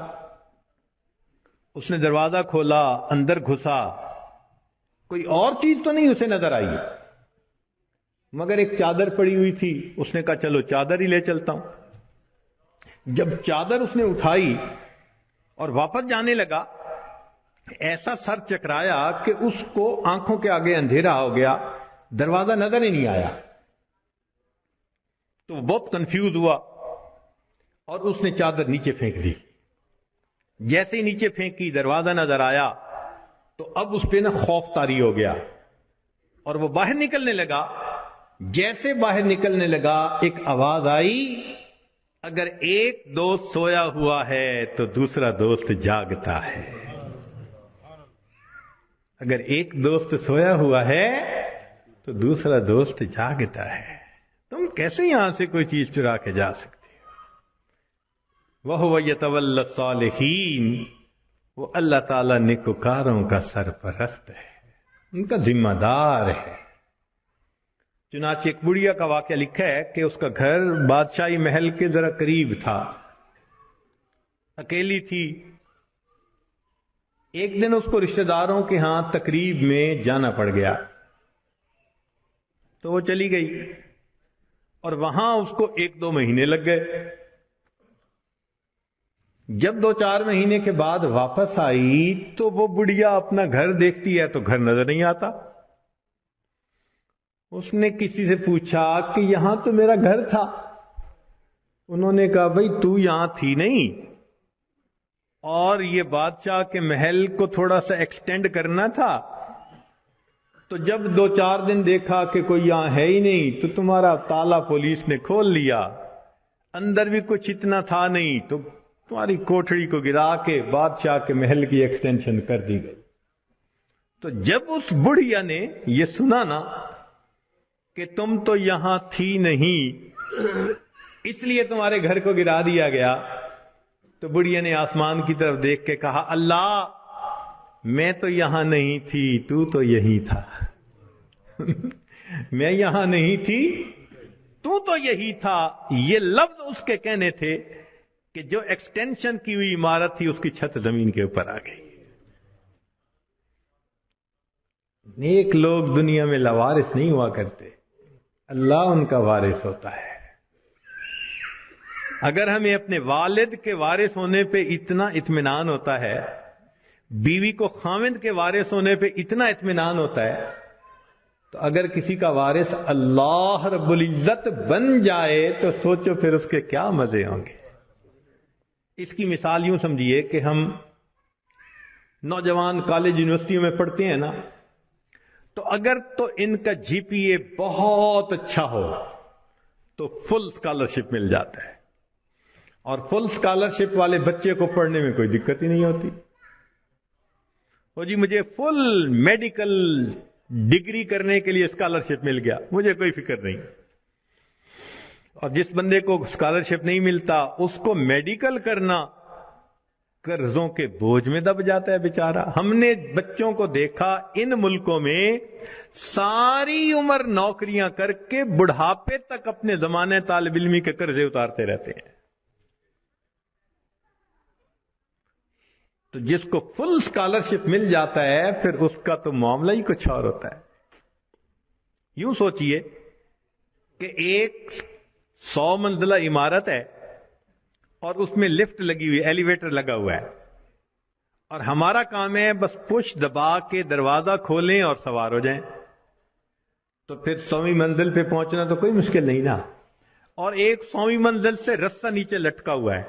اس نے دروازہ کھولا، اندر گھسا، کوئی اور چیز تو نہیں اسے نظر آئی مگر ایک چادر پڑی ہوئی تھی۔ اس نے کہا چلو چادر ہی لے چلتا ہوں۔ جب چادر اس نے اٹھائی اور واپس جانے لگا، ایسا سر چکرایا کہ اس کو آنکھوں کے آگے اندھیرا ہو گیا، دروازہ نظر ہی نہیں آیا۔ تو وہ بہت کنفیوز ہوا اور اس نے چادر نیچے پھینک دی۔ جیسے ہی نیچے پھینکی دروازہ نظر آیا تو اب اس پہ نا خوف طاری ہو گیا اور وہ باہر نکلنے لگا۔ جیسے باہر نکلنے لگا ایک آواز آئی، اگر ایک دوست سویا ہوا ہے تو دوسرا دوست جاگتا ہے۔ اگر ایک دوست سویا ہوا ہے تو دوسرا دوست جاگتا ہے۔ تم کیسے یہاں سے کوئی چیز چرا کے جا سکتے ہو؟ وَهُوَ يَتَوَلَّى الصَّالِحِينَ، وہ اللہ تعالیٰ نیکوکاروں کا سرپرست ہے، ان کا ذمہ دار ہے۔ چنانچہ ایک بڑھیا کا واقعہ لکھا ہے کہ اس کا گھر بادشاہی محل کے ذرا قریب تھا، اکیلی تھی۔ ایک دن اس کو رشتہ داروں کے ہاں تقریب میں جانا پڑ گیا تو وہ چلی گئی، اور وہاں اس کو 1-2 مہینے لگ گئے۔ جب 2-4 مہینے کے بعد واپس آئی تو وہ بڑھیا اپنا گھر دیکھتی ہے تو گھر نظر نہیں آتا۔ اس نے کسی سے پوچھا کہ یہاں تو میرا گھر تھا۔ انہوں نے کہا بھئی تو یہاں تھی نہیں، اور یہ بادشاہ کے محل کو تھوڑا سا ایکسٹینڈ کرنا تھا، تو جب 2-4 دن دیکھا کہ کوئی یہاں ہے ہی نہیں تو تمہارا تالا پولیس نے کھول لیا، اندر بھی کچھ اتنا تھا نہیں، تو تمہاری کوٹھڑی کو گرا کے بادشاہ کے محل کی ایکسٹینشن کر دی گئی۔ تو جب اس بڑھیا نے یہ سنا نا کہ تم تو یہاں تھی نہیں اس لیے تمہارے گھر کو گرا دیا گیا، تو بڑھیا نے آسمان کی طرف دیکھ کے کہا اللہ میں تو یہاں نہیں تھی، تو یہی تھا۔ میں یہاں نہیں تھی، تو یہی تھا۔ یہ لفظ اس کے کہنے تھے کہ جو ایکسٹینشن کی ہوئی عمارت تھی اس کی چھت زمین کے اوپر آ گئی۔ نیک لوگ دنیا میں لاوارث نہیں ہوا کرتے، اللہ ان کا وارث ہوتا ہے۔ اگر ہمیں اپنے والد کے وارث ہونے پہ اتنا اطمینان ہوتا ہے، بیوی کو خاوند کے وارث ہونے پہ اتنا اطمینان ہوتا ہے، تو اگر کسی کا وارث اللہ رب العزت بن جائے تو سوچو پھر اس کے کیا مزے ہوں گے۔ اس کی مثال یوں سمجھیے کہ ہم نوجوان کالج یونیورسٹیوں میں پڑھتے ہیں نا، تو اگر تو ان کا جی پی اے بہت اچھا ہو تو فل اسکالرشپ مل جاتا ہے، اور فل اسکالرشپ والے بچے کو پڑھنے میں کوئی دقت ہی نہیں ہوتی۔ وہ جی مجھے فل میڈیکل ڈگری کرنے کے لیے اسکالرشپ مل گیا، مجھے کوئی فکر نہیں۔ اور جس بندے کو اسکالرشپ نہیں ملتا اس کو میڈیکل کرنا قرضوں کے بوجھ میں دب جاتا ہے بیچارہ۔ ہم نے بچوں کو دیکھا ان ملکوں میں ساری عمر نوکریاں کر کے بڑھاپے تک اپنے زمانے طالب علمی کے قرضے اتارتے رہتے ہیں۔ تو جس کو فل اسکالرشپ مل جاتا ہے پھر اس کا تو معاملہ ہی کچھ اور ہوتا ہے۔ یوں سوچئے کہ ایک 100 منزلہ عمارت ہے اور اس میں لفٹ لگی ہوئی، ایلیویٹر لگا ہوا ہے، اور ہمارا کام ہے بس پش دبا کے دروازہ کھولیں اور سوار ہو جائیں، تو پھر 100ویں منزل پہ پہنچنا تو کوئی مشکل نہیں نا۔ اور ایک 100ویں منزل سے رسہ نیچے لٹکا ہوا ہے،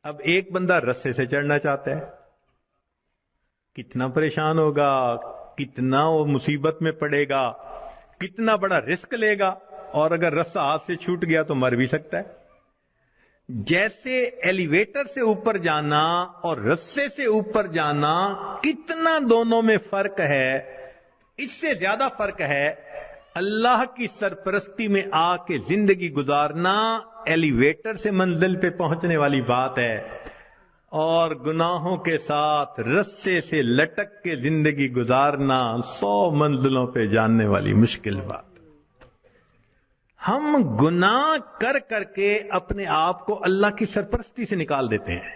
اب ایک بندہ رسے سے چڑھنا چاہتا ہے، کتنا پریشان ہوگا، کتنا وہ مصیبت میں پڑے گا، کتنا بڑا رسک لے گا، اور اگر رسہ ہاتھ سے چھوٹ گیا تو مر بھی سکتا ہے۔ جیسے ایلیویٹر سے اوپر جانا اور رسے سے اوپر جانا کتنا دونوں میں فرق ہے، اس سے زیادہ فرق ہے اللہ کی سرپرستی میں آ کے زندگی گزارنا ایلیویٹر سے منزل پہ پہنچنے والی بات ہے، اور گناہوں کے ساتھ رسے سے لٹک کے زندگی گزارنا 100 منزلوں پہ جاننے والی مشکل بات۔ ہم گناہ کر کر کے اپنے آپ کو اللہ کی سرپرستی سے نکال دیتے ہیں،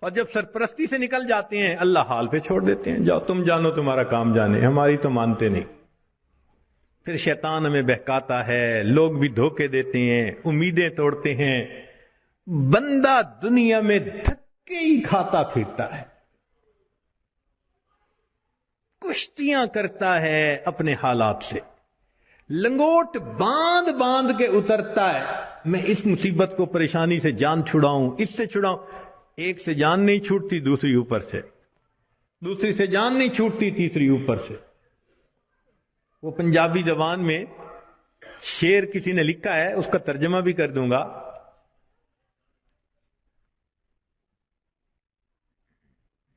اور جب سرپرستی سے نکل جاتے ہیں اللہ حال پہ چھوڑ دیتے ہیں، جاؤ تم جانو تمہارا کام جانے، ہماری تو مانتے نہیں۔ پھر شیطان ہمیں بہکاتا ہے، لوگ بھی دھوکے دیتے ہیں، امیدیں توڑتے ہیں، بندہ دنیا میں دھکے ہی کھاتا پھرتا ہے، کشتیاں کرتا ہے اپنے حالات سے، لنگوٹ باندھ باندھ کے اترتا ہے، میں اس مصیبت کو پریشانی سے جان چھڑاؤں، اس سے چھڑاؤں۔ ایک سے جان نہیں چھوٹتی، دوسری اوپر سے، دوسری سے جان نہیں چھوٹتی، تیسری اوپر سے۔ وہ پنجابی زبان میں شعر کسی نے لکھا ہے، اس کا ترجمہ بھی کر دوں گا۔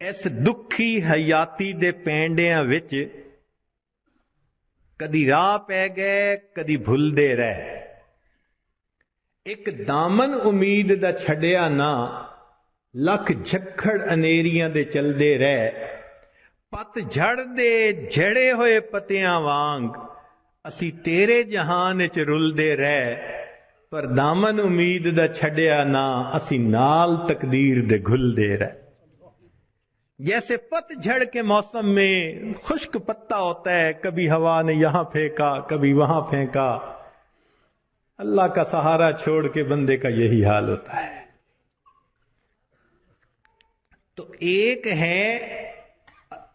اس دکھی حیاتی دے پینڈیاں وچ کدی راہ پہ گئے کدی بھلدے رہ، ایک دامن امید دا چھڈیا نہ، لکھ جھکڑ انیریاں دے چلدے رہ، پت جھڑ دے جھڑے ہوئے پتیاں وانگ، اسی تیرے جہان وچ رلدے رہ، پر دامن امید دا چھڈیا نہ، اسی نال تقدیر دے گھلدے رہ۔ جیسے پت جھڑ کے موسم میں خشک پتا ہوتا ہے، کبھی ہوا نے یہاں پھینکا کبھی وہاں پھینکا، اللہ کا سہارا چھوڑ کے بندے کا یہی حال ہوتا ہے۔ تو ایک ہے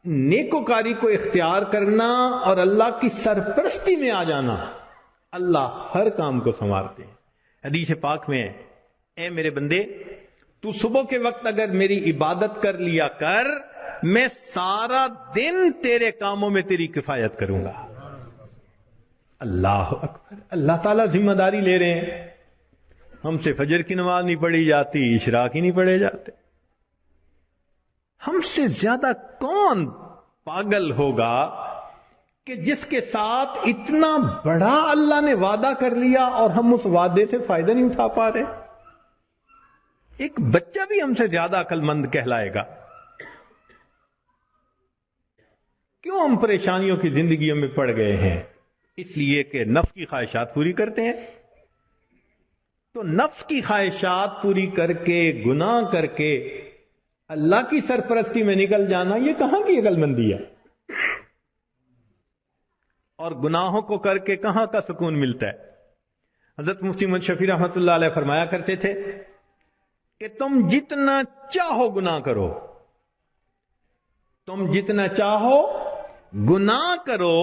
نیکوکاری کو اختیار کرنا اور اللہ کی سرپرستی میں آ جانا، اللہ ہر کام کو سنوارتے ہیں۔ حدیث پاک میں ہے، اے میرے بندے تو صبح کے وقت اگر میری عبادت کر لیا کر، میں سارا دن تیرے کاموں میں تیری کفایت کروں گا۔ اللہ اکبر، اللہ تعالیٰ ذمہ داری لے رہے ہیں۔ ہم سے فجر کی نماز نہیں پڑھی جاتی، اشراق ہی نہیں پڑھے جاتے۔ ہم سے زیادہ کون پاگل ہوگا کہ جس کے ساتھ اتنا بڑا اللہ نے وعدہ کر لیا اور ہم اس وعدے سے فائدہ نہیں اٹھا پا رہے؟ ایک بچہ بھی ہم سے زیادہ عقل مند کہلائے گا۔ کیوں ہم پریشانیوں کی زندگیوں میں پڑ گئے ہیں؟ اس لیے کہ نفس کی خواہشات پوری کرتے ہیں۔ تو نفس کی خواہشات پوری کر کے، گناہ کر کے اللہ کی سرپرستی میں نکل جانا، یہ کہاں کی عقل مندی ہے؟ اور گناہوں کو کر کے کہاں کا سکون ملتا ہے؟ حضرت مفتی محمد شفیع رحمۃ اللہ علیہ فرمایا کرتے تھے کہ تم جتنا چاہو گناہ کرو، تم جتنا چاہو گناہ کرو،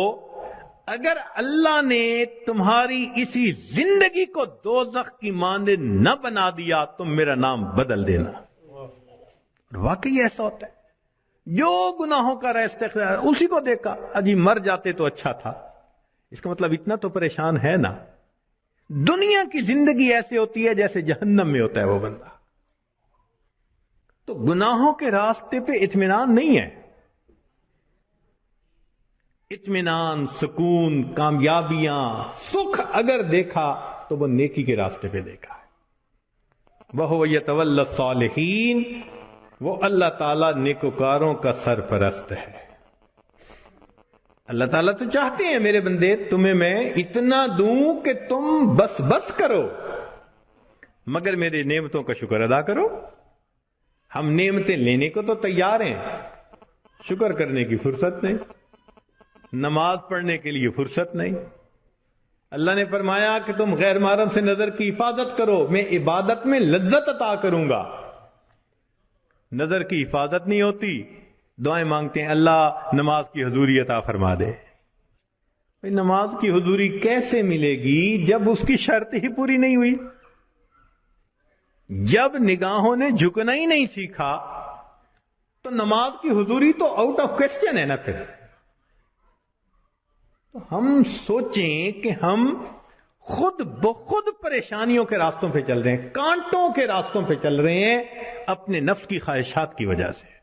اگر اللہ نے تمہاری اسی زندگی کو دوزخ کی مانند نہ بنا دیا، تم میرا نام بدل دینا۔ واقعی ایسا ہوتا ہے، جو گناہوں کا استغفار اسی کو دیکھا، اجی مر جاتے تو اچھا تھا۔ اس کا مطلب اتنا تو پریشان ہے نا۔ دنیا کی زندگی ایسے ہوتی ہے جیسے جہنم میں ہوتا ہے وہ بندہ۔ تو گناہوں کے راستے پہ اطمینان نہیں ہے۔ اطمینان، سکون، کامیابیاں، سکھ اگر دیکھا تو وہ نیکی کے راستے پہ دیکھا ہے۔ وَهُوَ يَتَوَلَّى الصَّالِحِينَ، وہ اللہ تعالیٰ نیکوکاروں کا سرپرست ہے۔ اللہ تعالیٰ تو چاہتے ہیں میرے بندے تمہیں میں اتنا دوں کہ تم بس بس کرو، مگر میرے نعمتوں کا شکر ادا کرو۔ ہم نعمتیں لینے کو تو تیار ہیں، شکر کرنے کی فرصت نہیں، نماز پڑھنے کے لیے فرصت نہیں۔ اللہ نے فرمایا کہ تم غیر محرم سے نظر کی حفاظت کرو، میں عبادت میں لذت عطا کروں گا۔ نظر کی حفاظت نہیں ہوتی، دعائیں مانگتے ہیں اللہ نماز کی حضوری عطا فرما دے۔ نماز کی حضوری کیسے ملے گی جب اس کی شرط ہی پوری نہیں ہوئی؟ جب نگاہوں نے جھکنا ہی نہیں سیکھا تو نماز کی حضوری تو آؤٹ آف کوسچن ہے نا۔ پھر تو ہم سوچیں کہ ہم خود بخود پریشانیوں کے راستوں پہ چل رہے ہیں، کانٹوں کے راستوں پہ چل رہے ہیں اپنے نفس کی خواہشات کی وجہ سے۔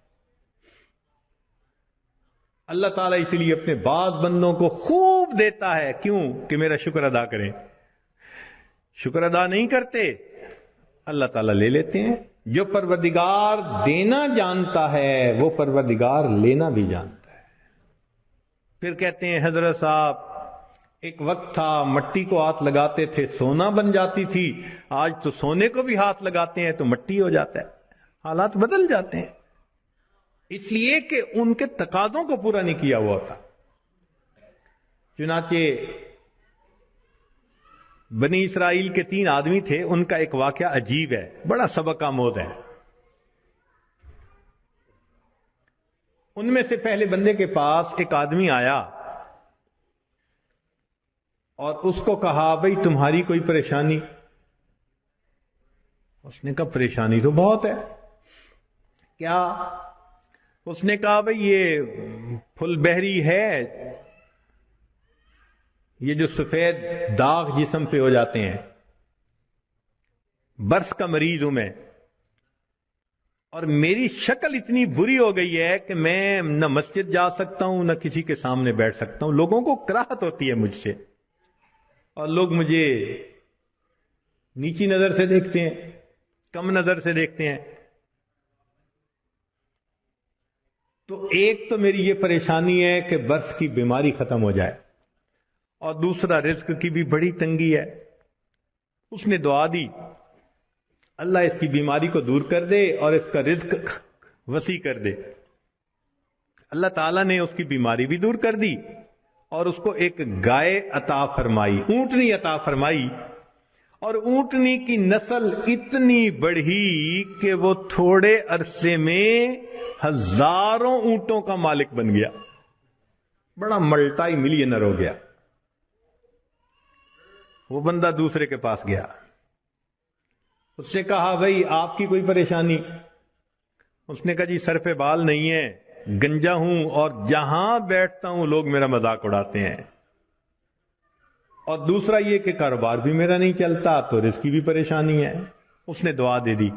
اللہ تعالیٰ اسی لیے اپنے بعض بندوں کو خوب دیتا ہے، کیوں؟ کہ میرا شکر ادا کریں۔ شکر ادا نہیں کرتے، اللہ تعالیٰ لے لیتے ہیں۔ جو پروردگار دینا جانتا ہے وہ پروردگار لینا بھی جانتا ہے۔ پھر کہتے ہیں حضرت صاحب ایک وقت تھا مٹی کو ہاتھ لگاتے تھے سونا بن جاتی تھی، آج تو سونے کو بھی ہاتھ لگاتے ہیں تو مٹی ہو جاتا ہے۔ حالات بدل جاتے ہیں، اس لیے کہ ان کے تقاضوں کو پورا نہیں کیا ہوا ہوتا۔ چنانچہ بنی اسرائیل کے 3 آدمی تھے، ان کا ایک واقعہ عجیب ہے، بڑا سبق آموز ہے۔ ان میں سے پہلے بندے کے پاس ایک آدمی آیا اور اس کو کہا بھئی تمہاری کوئی پریشانی؟ اس نے کہا پریشانی تو بہت ہے۔ کیا؟ اس نے کہا بھئی یہ پھل بہری ہے، یہ جو سفید داغ جسم پہ ہو جاتے ہیں، برس کا مریض ہوں میں، اور میری شکل اتنی بری ہو گئی ہے کہ میں نہ مسجد جا سکتا ہوں نہ کسی کے سامنے بیٹھ سکتا ہوں، لوگوں کو کراہت ہوتی ہے مجھ سے، اور لوگ مجھے نیچی نظر سے دیکھتے ہیں، کم نظر سے دیکھتے ہیں۔ تو ایک تو میری یہ پریشانی ہے کہ برس کی بیماری ختم ہو جائے، اور دوسرا رزق کی بھی بڑی تنگی ہے۔ اس نے دعا دی اللہ اس کی بیماری کو دور کر دے اور اس کا رزق وسیع کر دے۔ اللہ تعالیٰ نے اس کی بیماری بھی دور کر دی اور اس کو ایک گائے عطا فرمائی، اونٹنی عطا فرمائی، اور اونٹنی کی نسل اتنی بڑھی کہ وہ تھوڑے عرصے میں ہزاروں اونٹوں کا مالک بن گیا، بڑا ملٹائی ملینر ہو گیا۔ وہ بندہ دوسرے کے پاس گیا، اس سے کہا بھئی آپ کی کوئی پریشانی؟ اس نے کہا جی سر پہ بال نہیں ہے، گنجا ہوں، اور جہاں بیٹھتا ہوں لوگ میرا مذاق اڑاتے ہیں، اور دوسرا یہ کہ کاروبار بھی میرا نہیں چلتا، تو رزق کی بھی پریشانی ہے۔ اس نے دعا دے دی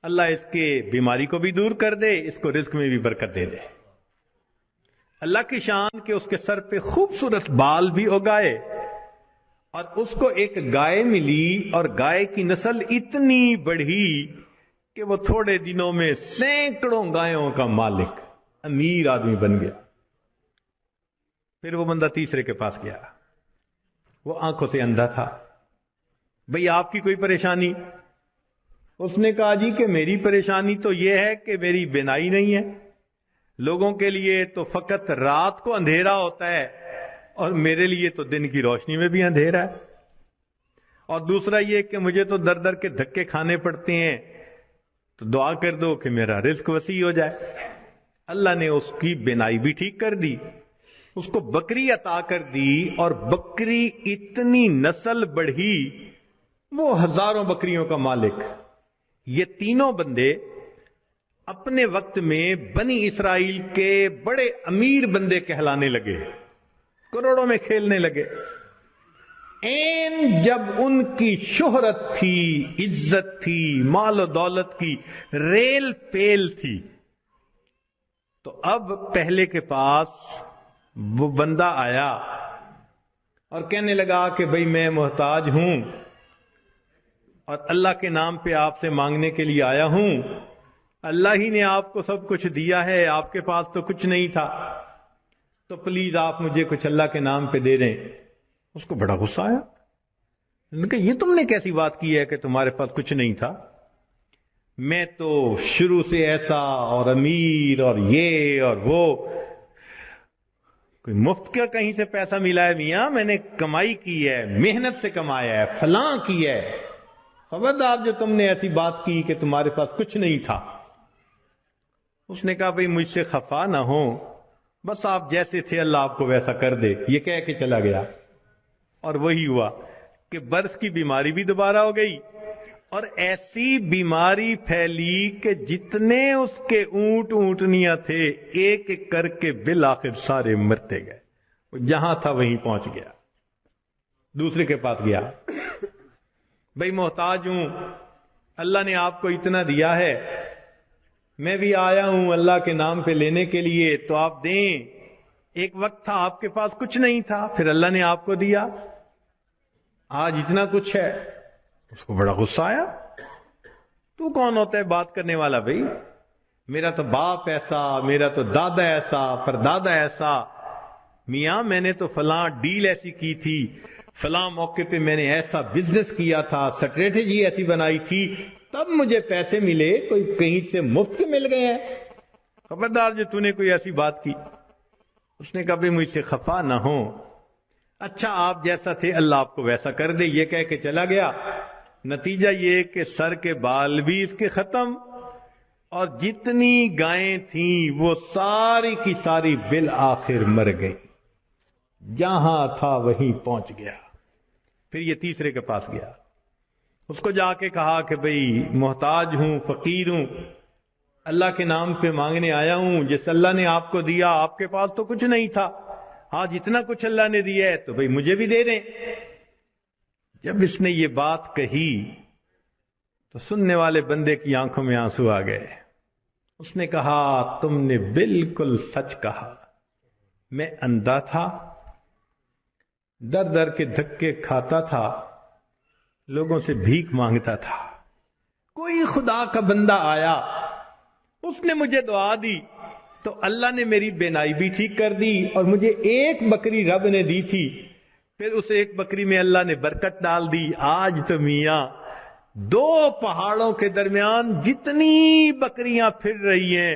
اللہ اس کے بیماری کو بھی دور کر دے، اس کو رزق میں بھی برکت دے دے۔ اللہ کی شان کہ اس کے سر پہ خوبصورت بال بھی اگائے، اور اس کو ایک گائے ملی، اور گائے کی نسل اتنی بڑھی کہ وہ تھوڑے دنوں میں سینکڑوں گایوں کا مالک، امیر آدمی بن گیا۔ پھر وہ بندہ تیسرے کے پاس گیا، وہ آنکھوں سے اندھا تھا، بھئی آپ کی کوئی پریشانی؟ اس نے کہا جی کہ میری پریشانی تو یہ ہے کہ میری بینائی نہیں ہے، لوگوں کے لیے تو فقط رات کو اندھیرا ہوتا ہے اور میرے لیے تو دن کی روشنی میں بھی اندھیرا ہے، اور دوسرا یہ کہ مجھے تو در در کے دھکے کھانے پڑتے ہیں، تو دعا کر دو کہ میرا رزق وسیع ہو جائے۔ اللہ نے اس کی بینائی بھی ٹھیک کر دی، اس کو بکری عطا کر دی، اور بکری اتنی نسل بڑھی وہ ہزاروں بکریوں کا مالک۔ یہ تینوں بندے اپنے وقت میں بنی اسرائیل کے بڑے امیر بندے کہلانے لگے، کروڑوں میں کھیلنے لگے۔ جب ان کی شہرت تھی، عزت تھی، مال و دولت کی ریل پیل تھی، تو اب پہلے کے پاس وہ بندہ آیا اور کہنے لگا کہ بھئی میں محتاج ہوں اور اللہ کے نام پہ آپ سے مانگنے کے لیے آیا ہوں، اللہ ہی نے آپ کو سب کچھ دیا ہے، آپ کے پاس تو کچھ نہیں تھا، تو پلیز آپ مجھے کچھ اللہ کے نام پہ دے دیں۔ اس کو بڑا غصہ آیا، انہوں نے کہا یہ تم نے کیسی بات کی ہے کہ تمہارے پاس کچھ نہیں تھا؟ میں تو شروع سے ایسا اور امیر اور یہ اور وہ، کوئی مفت کا کہیں سے پیسہ ملا ہے میاں؟ میں نے کمائی کی ہے، محنت سے کمایا ہے، فلاں کی ہے، خبردار جو تم نے ایسی بات کی کہ تمہارے پاس کچھ نہیں تھا۔ اس نے کہا بھئی مجھ سے خفا نہ ہو، بس آپ جیسے تھے اللہ آپ کو ویسا کر دے، یہ کہہ کے چلا گیا۔ اور وہی ہوا کہ برس کی بیماری بھی دوبارہ ہو گئی، اور ایسی بیماری پھیلی کہ جتنے اس کے اونٹ اونٹنیاں تھے ایک ایک کر کے بالآخر سارے مرتے گئے، وہ جہاں تھا وہیں پہنچ گیا۔ دوسرے کے پاس گیا، بھئی محتاج ہوں، اللہ نے آپ کو اتنا دیا ہے، میں بھی آیا ہوں اللہ کے نام پہ لینے کے لیے، تو آپ دیں۔ ایک وقت تھا آپ کے پاس کچھ نہیں تھا، پھر اللہ نے آپ کو دیا، آج اتنا کچھ ہے۔ اس کو بڑا غصہ آیا، تو کون ہوتا ہے بات کرنے والا؟ بھئی میرا تو باپ ایسا، میرا تو دادا ایسا، پردادا ایسا، میاں میں نے تو فلاں ڈیل ایسی کی تھی، فلاں موقع پہ میں نے ایسا بزنس کیا تھا، اسٹریٹجی ایسی بنائی تھی، تب مجھے پیسے ملے، کوئی کہیں سے مفت کے مل گئے ہیں؟ خبردار جو تو نے کوئی ایسی بات کی۔ اس نے کہا بھی مجھ سے خفا نہ ہو، اچھا آپ جیسا تھے اللہ آپ کو ویسا کر دے، یہ کہہ کے چلا گیا۔ نتیجہ یہ کہ سر کے بال بھی اس کے ختم، اور جتنی گائیں تھیں وہ ساری کی ساری بالآخر مر گئی، جہاں تھا وہیں پہنچ گیا۔ پھر یہ تیسرے کے پاس گیا، اس کو جا کے کہا کہ بھئی محتاج ہوں، فقیر ہوں، اللہ کے نام پہ مانگنے آیا ہوں، جس اللہ نے آپ کو دیا، آپ کے پاس تو کچھ نہیں تھا، آج اتنا کچھ اللہ نے دیا ہے تو بھئی مجھے بھی دے دیں۔ جب اس نے یہ بات کہی تو سننے والے بندے کی آنکھوں میں آنسو آ گئے۔ اس نے کہا تم نے بالکل سچ کہا، میں اندھا تھا، در در کے دھکے کھاتا تھا، لوگوں سے بھیک مانگتا تھا، کوئی خدا کا بندہ آیا، اس نے مجھے دعا دی تو اللہ نے میری بینائی بھی ٹھیک کر دی، اور مجھے ایک بکری رب نے دی تھی، پھر اس ایک بکری میں اللہ نے برکت ڈال دی۔ آج تو میاں دو پہاڑوں کے درمیان جتنی بکریاں پھر رہی ہیں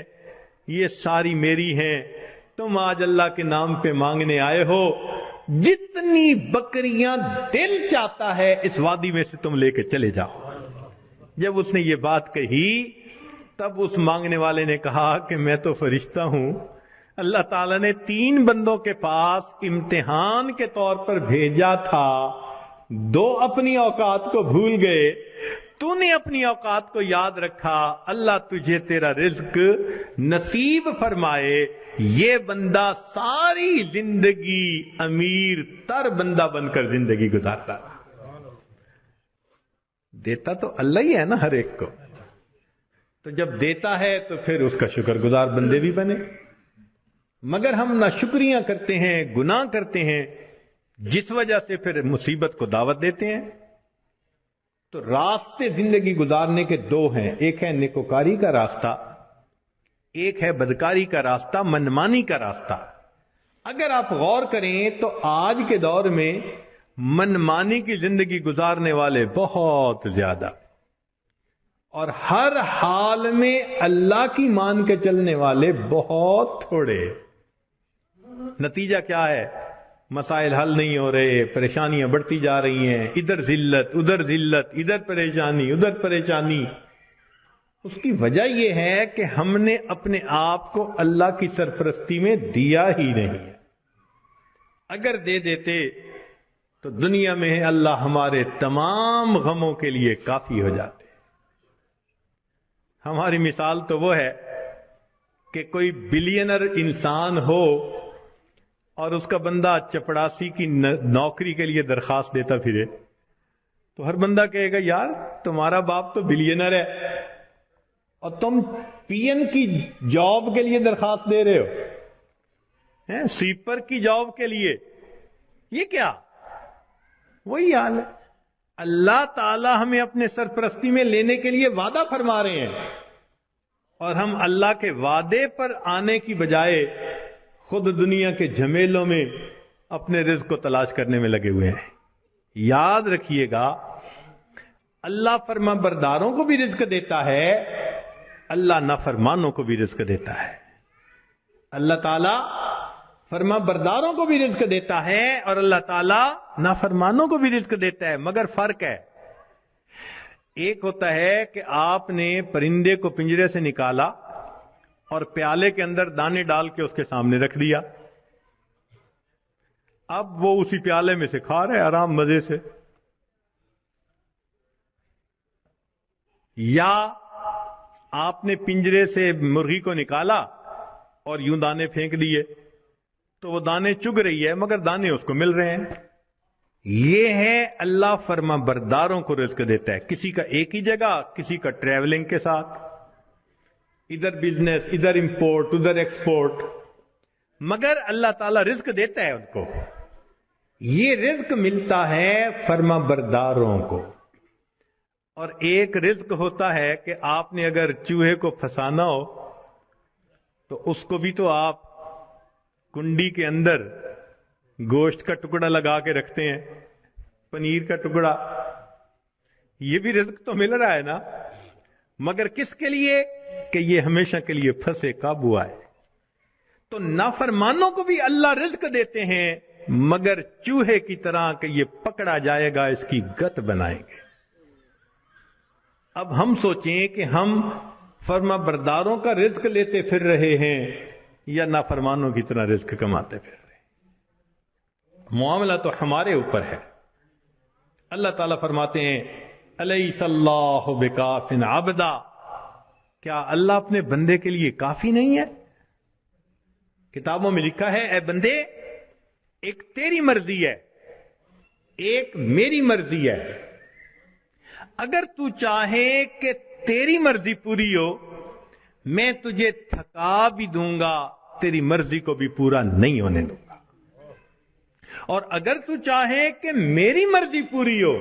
یہ ساری میری ہیں، تم آج اللہ کے نام پہ مانگنے آئے ہو، جتنی بکریاں دل چاہتا ہے اس وادی میں سے تم لے کے چلے جاؤ۔ جب اس نے یہ بات کہی تب اس مانگنے والے نے کہا کہ میں تو فرشتہ ہوں، اللہ تعالیٰ نے 3 بندوں کے پاس امتحان کے طور پر بھیجا تھا، 2 اپنی اوقات کو بھول گئے، تو نے اپنی اوقات کو یاد رکھا، اللہ تجھے تیرا رزق نصیب فرمائے۔ یہ بندہ ساری زندگی امیر تر بندہ بن کر زندگی گزارتا رہا۔ دیتا تو اللہ ہی ہے نا ہر ایک کو، تو جب دیتا ہے تو پھر اس کا شکر گزار بندے بھی بنے، مگر ہم نہ شکریاں کرتے ہیں، گناہ کرتے ہیں، جس وجہ سے پھر مصیبت کو دعوت دیتے ہیں۔ تو راستے زندگی گزارنے کے 2 ہیں، ایک ہے نیکوکاری کا راستہ، ایک ہے بدکاری کا راستہ، منمانی کا راستہ۔ اگر آپ غور کریں تو آج کے دور میں منمانی کی زندگی گزارنے والے بہت زیادہ، اور ہر حال میں اللہ کی مان کے چلنے والے بہت تھوڑے۔ نتیجہ کیا ہے؟ مسائل حل نہیں ہو رہے، پریشانیاں بڑھتی جا رہی ہیں، ادھر ذلت، ادھر پریشانی، ادھر پریشانی۔ اس کی وجہ یہ ہے کہ ہم نے اپنے آپ کو اللہ کی سرپرستی میں دیا ہی نہیں ہے۔ اگر دے دیتے تو دنیا میں اللہ ہمارے تمام غموں کے لیے کافی ہو جاتے۔ ہماری مثال تو وہ ہے کہ کوئی بلینر انسان ہو اور اس کا بندہ چپڑاسی کی نوکری کے لیے درخواست دیتا پھرے، تو ہر بندہ کہے گا یار تمہارا باپ تو بلینر ہے اور تم پی این کی جاب کے لیے درخواست دے رہے ہو، سویپر کی جاب کے لیے، یہ کیا؟ وہی حال ہے۔ اللہ تعالی ہمیں اپنے سرپرستی میں لینے کے لیے وعدہ فرما رہے ہیں، اور ہم اللہ کے وعدے پر آنے کی بجائے خود دنیا کے جھمیلوں میں اپنے رزق کو تلاش کرنے میں لگے ہوئے ہیں۔ یاد رکھیے گا اللہ فرما برداروں کو بھی رزق دیتا ہے، اللہ نافرمانوں کو بھی رزق دیتا ہے۔ اللہ تعالیٰ فرما برداروں کو بھی رزق دیتا ہے اور اللہ تعالیٰ نافرمانوں کو بھی رزق دیتا ہے، مگر فرق ہے۔ ایک ہوتا ہے کہ آپ نے پرندے کو پنجرے سے نکالا اور پیالے کے اندر دانے ڈال کے اس کے سامنے رکھ دیا، اب وہ اسی پیالے میں سے کھا رہے آرام مزے سے۔ یا آپ نے پنجرے سے مرغی کو نکالا اور یوں دانے پھینک دیے تو وہ دانے چگ رہی ہے مگر دانے اس کو مل رہے ہیں۔ یہ ہے اللہ فرما برداروں کو رزق دیتا ہے، کسی کا ایک ہی جگہ، کسی کا ٹریولنگ کے ساتھ، ادھر بزنس، ادھر امپورٹ، ادھر ایکسپورٹ، مگر اللہ تعالیٰ رزق دیتا ہے ان کو۔ یہ رزق ملتا ہے فرما برداروں کو۔ اور ایک رزق ہوتا ہے کہ آپ نے اگر چوہے کو پھنسانا ہو تو اس کو بھی تو آپ کنڈی کے اندر گوشت کا ٹکڑا لگا کے رکھتے ہیں، پنیر کا ٹکڑا، یہ بھی رزق تو مل رہا ہے نا، مگر کس کے لیے؟ کہ یہ ہمیشہ کے لیے پھنسے، قابو آئے۔ تو نافرمانوں کو بھی اللہ رزق دیتے ہیں، مگر چوہے کی طرح کہ یہ پکڑا جائے گا، اس کی گت بنائیں گے۔ اب ہم سوچیں کہ ہم فرما برداروں کا رزق لیتے پھر رہے ہیں یا نافرمانوں کی طرح رزق کماتے پھر رہے ہیں۔ معاملہ تو ہمارے اوپر ہے۔ اللہ تعالیٰ فرماتے ہیں الیس اللہ بکاف عبدا، کیا اللہ اپنے بندے کے لیے کافی نہیں ہے؟ کتابوں میں لکھا ہے اے بندے، ایک تیری مرضی ہے، ایک میری مرضی ہے۔ اگر تو چاہے کہ تیری مرضی پوری ہو، میں تجھے تھکا بھی دوں گا، تیری مرضی کو بھی پورا نہیں ہونے دوں گا۔ اور اگر تو چاہے کہ میری مرضی پوری ہو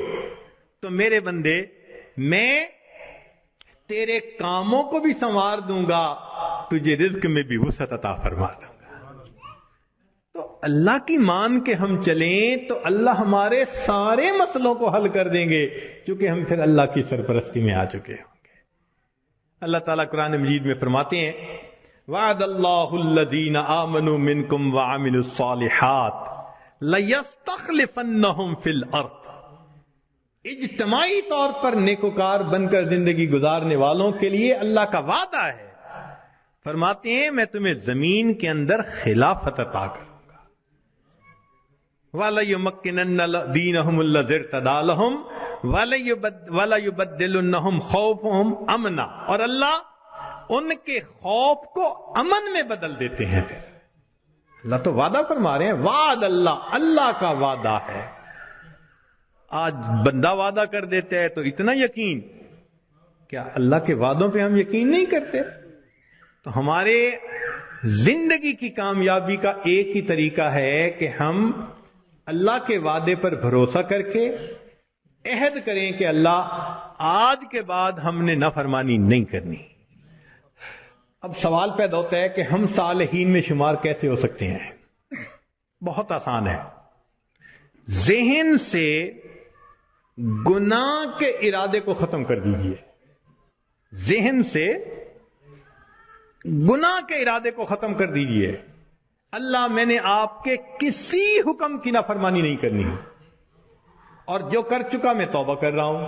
تو میرے بندے میں تیرے کاموں کو بھی سنوار دوں گا، تجھے رزق میں بھی وسعت عطا فرما دوں گا۔ تو اللہ کی مان کے ہم چلیں تو اللہ ہمارے سارے مسئلوں کو حل کر دیں گے، کیونکہ ہم پھر اللہ کی سرپرستی میں آ چکے ہوں گے۔ اللہ تعالیٰ قرآن مجید میں فرماتے ہیں وعد اللہ الذین آمنوا منکم وعملوا الصالحات لَيَسْتَخْلِفَنَّهُمْ فِي الْأَرْضِ، اجتماعی طور پر نیکوکار بن کر زندگی گزارنے والوں کے لیے اللہ کا وعدہ ہے۔ فرماتے ہیں میں تمہیں زمین کے اندر خلافت عطا کروں گا۔ وَلَيُمَكِّنَنَّ دِينَهُمُ الَّذِي ارْتَضَىٰ لَهُمْ وَلَيُبَدِّلُنَّهُمْ خَوْفَهُمْ أَمْنًا، اور اللہ ان کے خوف کو امن میں بدل دیتے ہیں۔ پھر اللہ تو وعدہ فرما رہے ہیں، وعد اللہ، اللہ کا وعدہ ہے۔ آج بندہ وعدہ کر دیتا ہے تو اتنا یقین، کیا اللہ کے وعدوں پہ ہم یقین نہیں کرتے؟ تو ہمارے زندگی کی کامیابی کا ایک ہی طریقہ ہے کہ ہم اللہ کے وعدے پر بھروسہ کر کے عہد کریں کہ اللہ آج کے بعد ہم نے نافرمانی نہیں کرنی۔ اب سوال پیدا ہوتا ہے کہ ہم صالحین میں شمار کیسے ہو سکتے ہیں؟ بہت آسان ہے، ذہن سے گناہ کے ارادے کو ختم کر دیجئے۔ ذہن سے گناہ کے ارادے کو ختم کر دیجئے۔ اللہ میں نے آپ کے کسی حکم کی نافرمانی نہیں کرنی، اور جو کر چکا میں توبہ کر رہا ہوں۔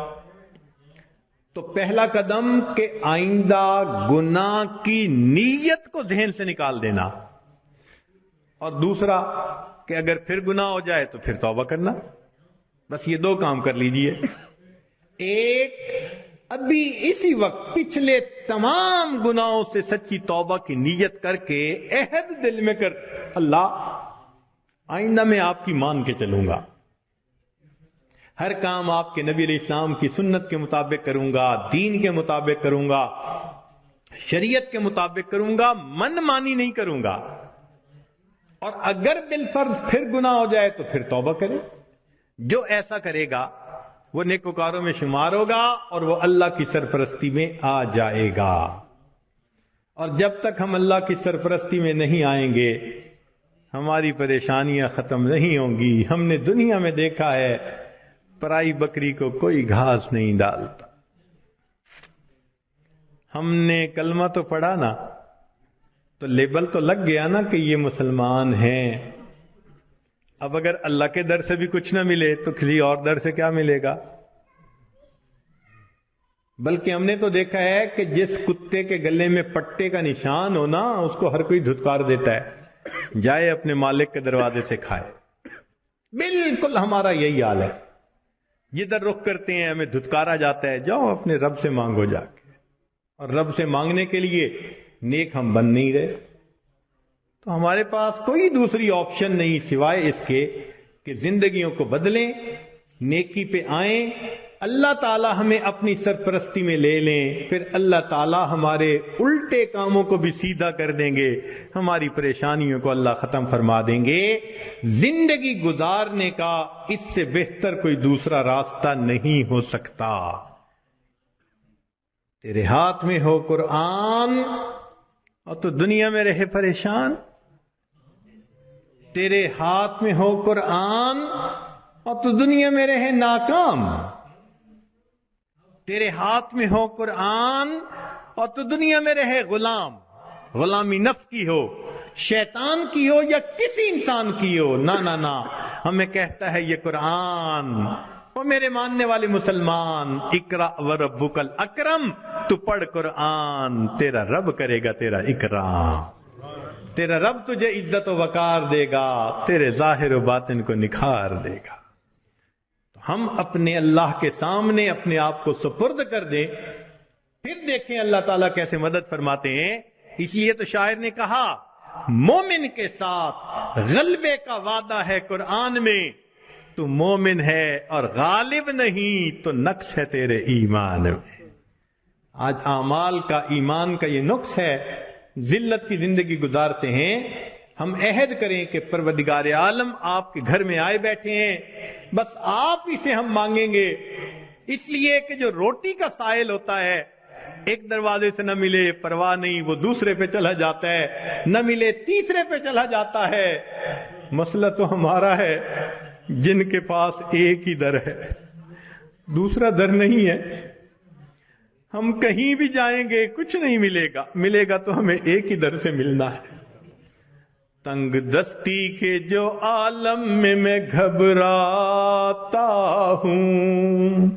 تو پہلا قدم کہ آئندہ گناہ کی نیت کو ذہن سے نکال دینا، اور دوسرا کہ اگر پھر گناہ ہو جائے تو پھر توبہ کرنا۔ بس یہ دو کام کر لیجئے۔ ایک، ابھی اسی وقت پچھلے تمام گناہوں سے سچی توبہ کی نیت کر کے عہد دل میں کر، اللہ آئندہ میں آپ کی مان کے چلوں گا، ہر کام آپ کے نبی علیہ السلام کی سنت کے مطابق کروں گا، دین کے مطابق کروں گا، شریعت کے مطابق کروں گا، من مانی نہیں کروں گا۔ اور اگر بالفرض پھر گناہ ہو جائے تو پھر توبہ کرے۔ جو ایسا کرے گا وہ نیکوکاروں میں شمار ہوگا اور وہ اللہ کی سرپرستی میں آ جائے گا۔ اور جب تک ہم اللہ کی سرپرستی میں نہیں آئیں گے ہماری پریشانیاں ختم نہیں ہوں گی۔ ہم نے دنیا میں دیکھا ہے پرائی بکری کو کوئی گھاس نہیں ڈالتا۔ ہم نے کلمہ تو پڑھا نا، تو لیبل تو لگ گیا نا کہ یہ مسلمان ہیں۔ اب اگر اللہ کے در سے بھی کچھ نہ ملے تو کسی اور در سے کیا ملے گا؟ بلکہ ہم نے تو دیکھا ہے کہ جس کتے کے گلے میں پٹے کا نشان ہو نا، اس کو ہر کوئی دھتکار دیتا ہے، جائے اپنے مالک کے دروازے سے کھائے۔ بالکل ہمارا یہی حال ہے، جدھر رخ کرتے ہیں ہمیں دھتکارا جاتا ہے، جاؤ اپنے رب سے مانگو جا کے۔ اور رب سے مانگنے کے لیے نیک ہم بن نہیں رہے، تو ہمارے پاس کوئی دوسری آپشن نہیں سوائے اس کے کہ زندگیوں کو بدلیں، نیکی پہ آئیں، اللہ تعالی ہمیں اپنی سرپرستی میں لے لیں، پھر اللہ تعالی ہمارے الٹے کاموں کو بھی سیدھا کر دیں گے، ہماری پریشانیوں کو اللہ ختم فرما دیں گے۔ زندگی گزارنے کا اس سے بہتر کوئی دوسرا راستہ نہیں ہو سکتا۔ تیرے ہاتھ میں ہو قرآن اور تو دنیا میں رہے پریشان، تیرے ہاتھ میں ہو قرآن اور تو دنیا میں رہے ناکام، تیرے ہاتھ میں ہو قرآن اور تو دنیا میں رہے غلام، غلامی نفس کی ہو، شیطان کی ہو یا کسی انسان کی ہو، نہ ہمیں کہتا ہے یہ قرآن، وہ میرے ماننے والے مسلمان، اقرا وربک الاکرم، تو پڑھ قرآن، تیرا رب کرے گا تیرا اکرام، تیرا رب تجھے عزت و وقار دے گا، تیرے ظاہر و باطن کو نکھار دے گا۔ تو ہم اپنے اللہ کے سامنے اپنے آپ کو سپرد کر دیں، پھر دیکھیں اللہ تعالیٰ کیسے مدد فرماتے ہیں۔ اس لیے تو شاعر نے کہا مومن کے ساتھ غلبے کا وعدہ ہے قرآن میں، تو مومن ہے اور غالب نہیں تو نقص ہے تیرے ایمان میں۔ آج اعمال کا، ایمان کا یہ نقص ہے، ذلت کی زندگی گزارتے ہیں۔ ہم عہد کریں کہ پروردگار عالم آپ کے گھر میں آئے بیٹھے ہیں، بس آپ ہی سے ہم مانگیں گے، اس لیے کہ جو روٹی کا سائل ہوتا ہے، ایک دروازے سے نہ ملے پرواہ نہیں، وہ دوسرے پہ چلا جاتا ہے، نہ ملے تیسرے پہ چلا جاتا ہے۔ مسئلہ تو ہمارا ہے جن کے پاس ایک ہی در ہے، دوسرا در نہیں ہے، ہم کہیں بھی جائیں گے کچھ نہیں ملے گا تو ہمیں ایک ہی در سے ملنا ہے۔ تنگ دستی کے جو عالم میں گھبراتا ہوں،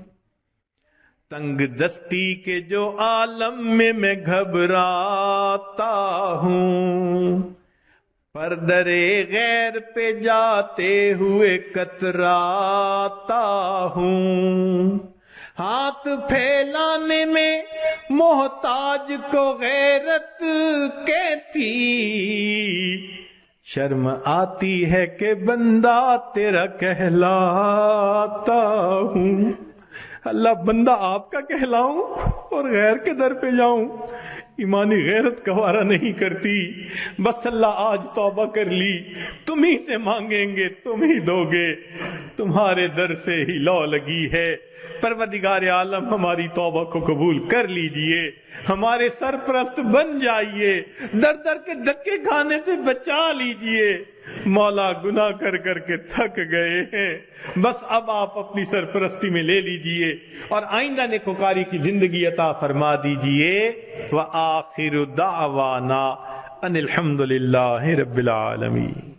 تنگ دستی کے جو عالم میں گھبراتا ہوں، پر درے غیر پہ جاتے ہوئے کتراتا ہوں، ہاتھ پھیلانے میں محتاج کو غیرت کیسی، شرم آتی ہے کہ بندہ تیرا کہلاتا ہوں۔ اللہ بندہ آپ کا کہلاؤں اور غیر کے در پہ جاؤں، ایمانی غیرت گوارا نہیں کرتی۔ بس اللہ آج توبہ کر لی، تم ہی سے مانگیں گے تم ہی دو گے، تمہارے در سے ہی لو لگی ہے۔ پروردگار عالم ہماری توبہ کو قبول کر لیجئے، ہمارے سرپرست بن جائیے، در در کے دھکے کھانے سے بچا لیجئے۔ مولا گناہ کر کر کے تھک گئے ہیں، بس اب آپ اپنی سرپرستی میں لے لیجئے اور آئندہ نیکوکاری کی زندگی عطا فرما دیجئے۔ وآخر دعوانا ان الحمد للہ رب العالمین۔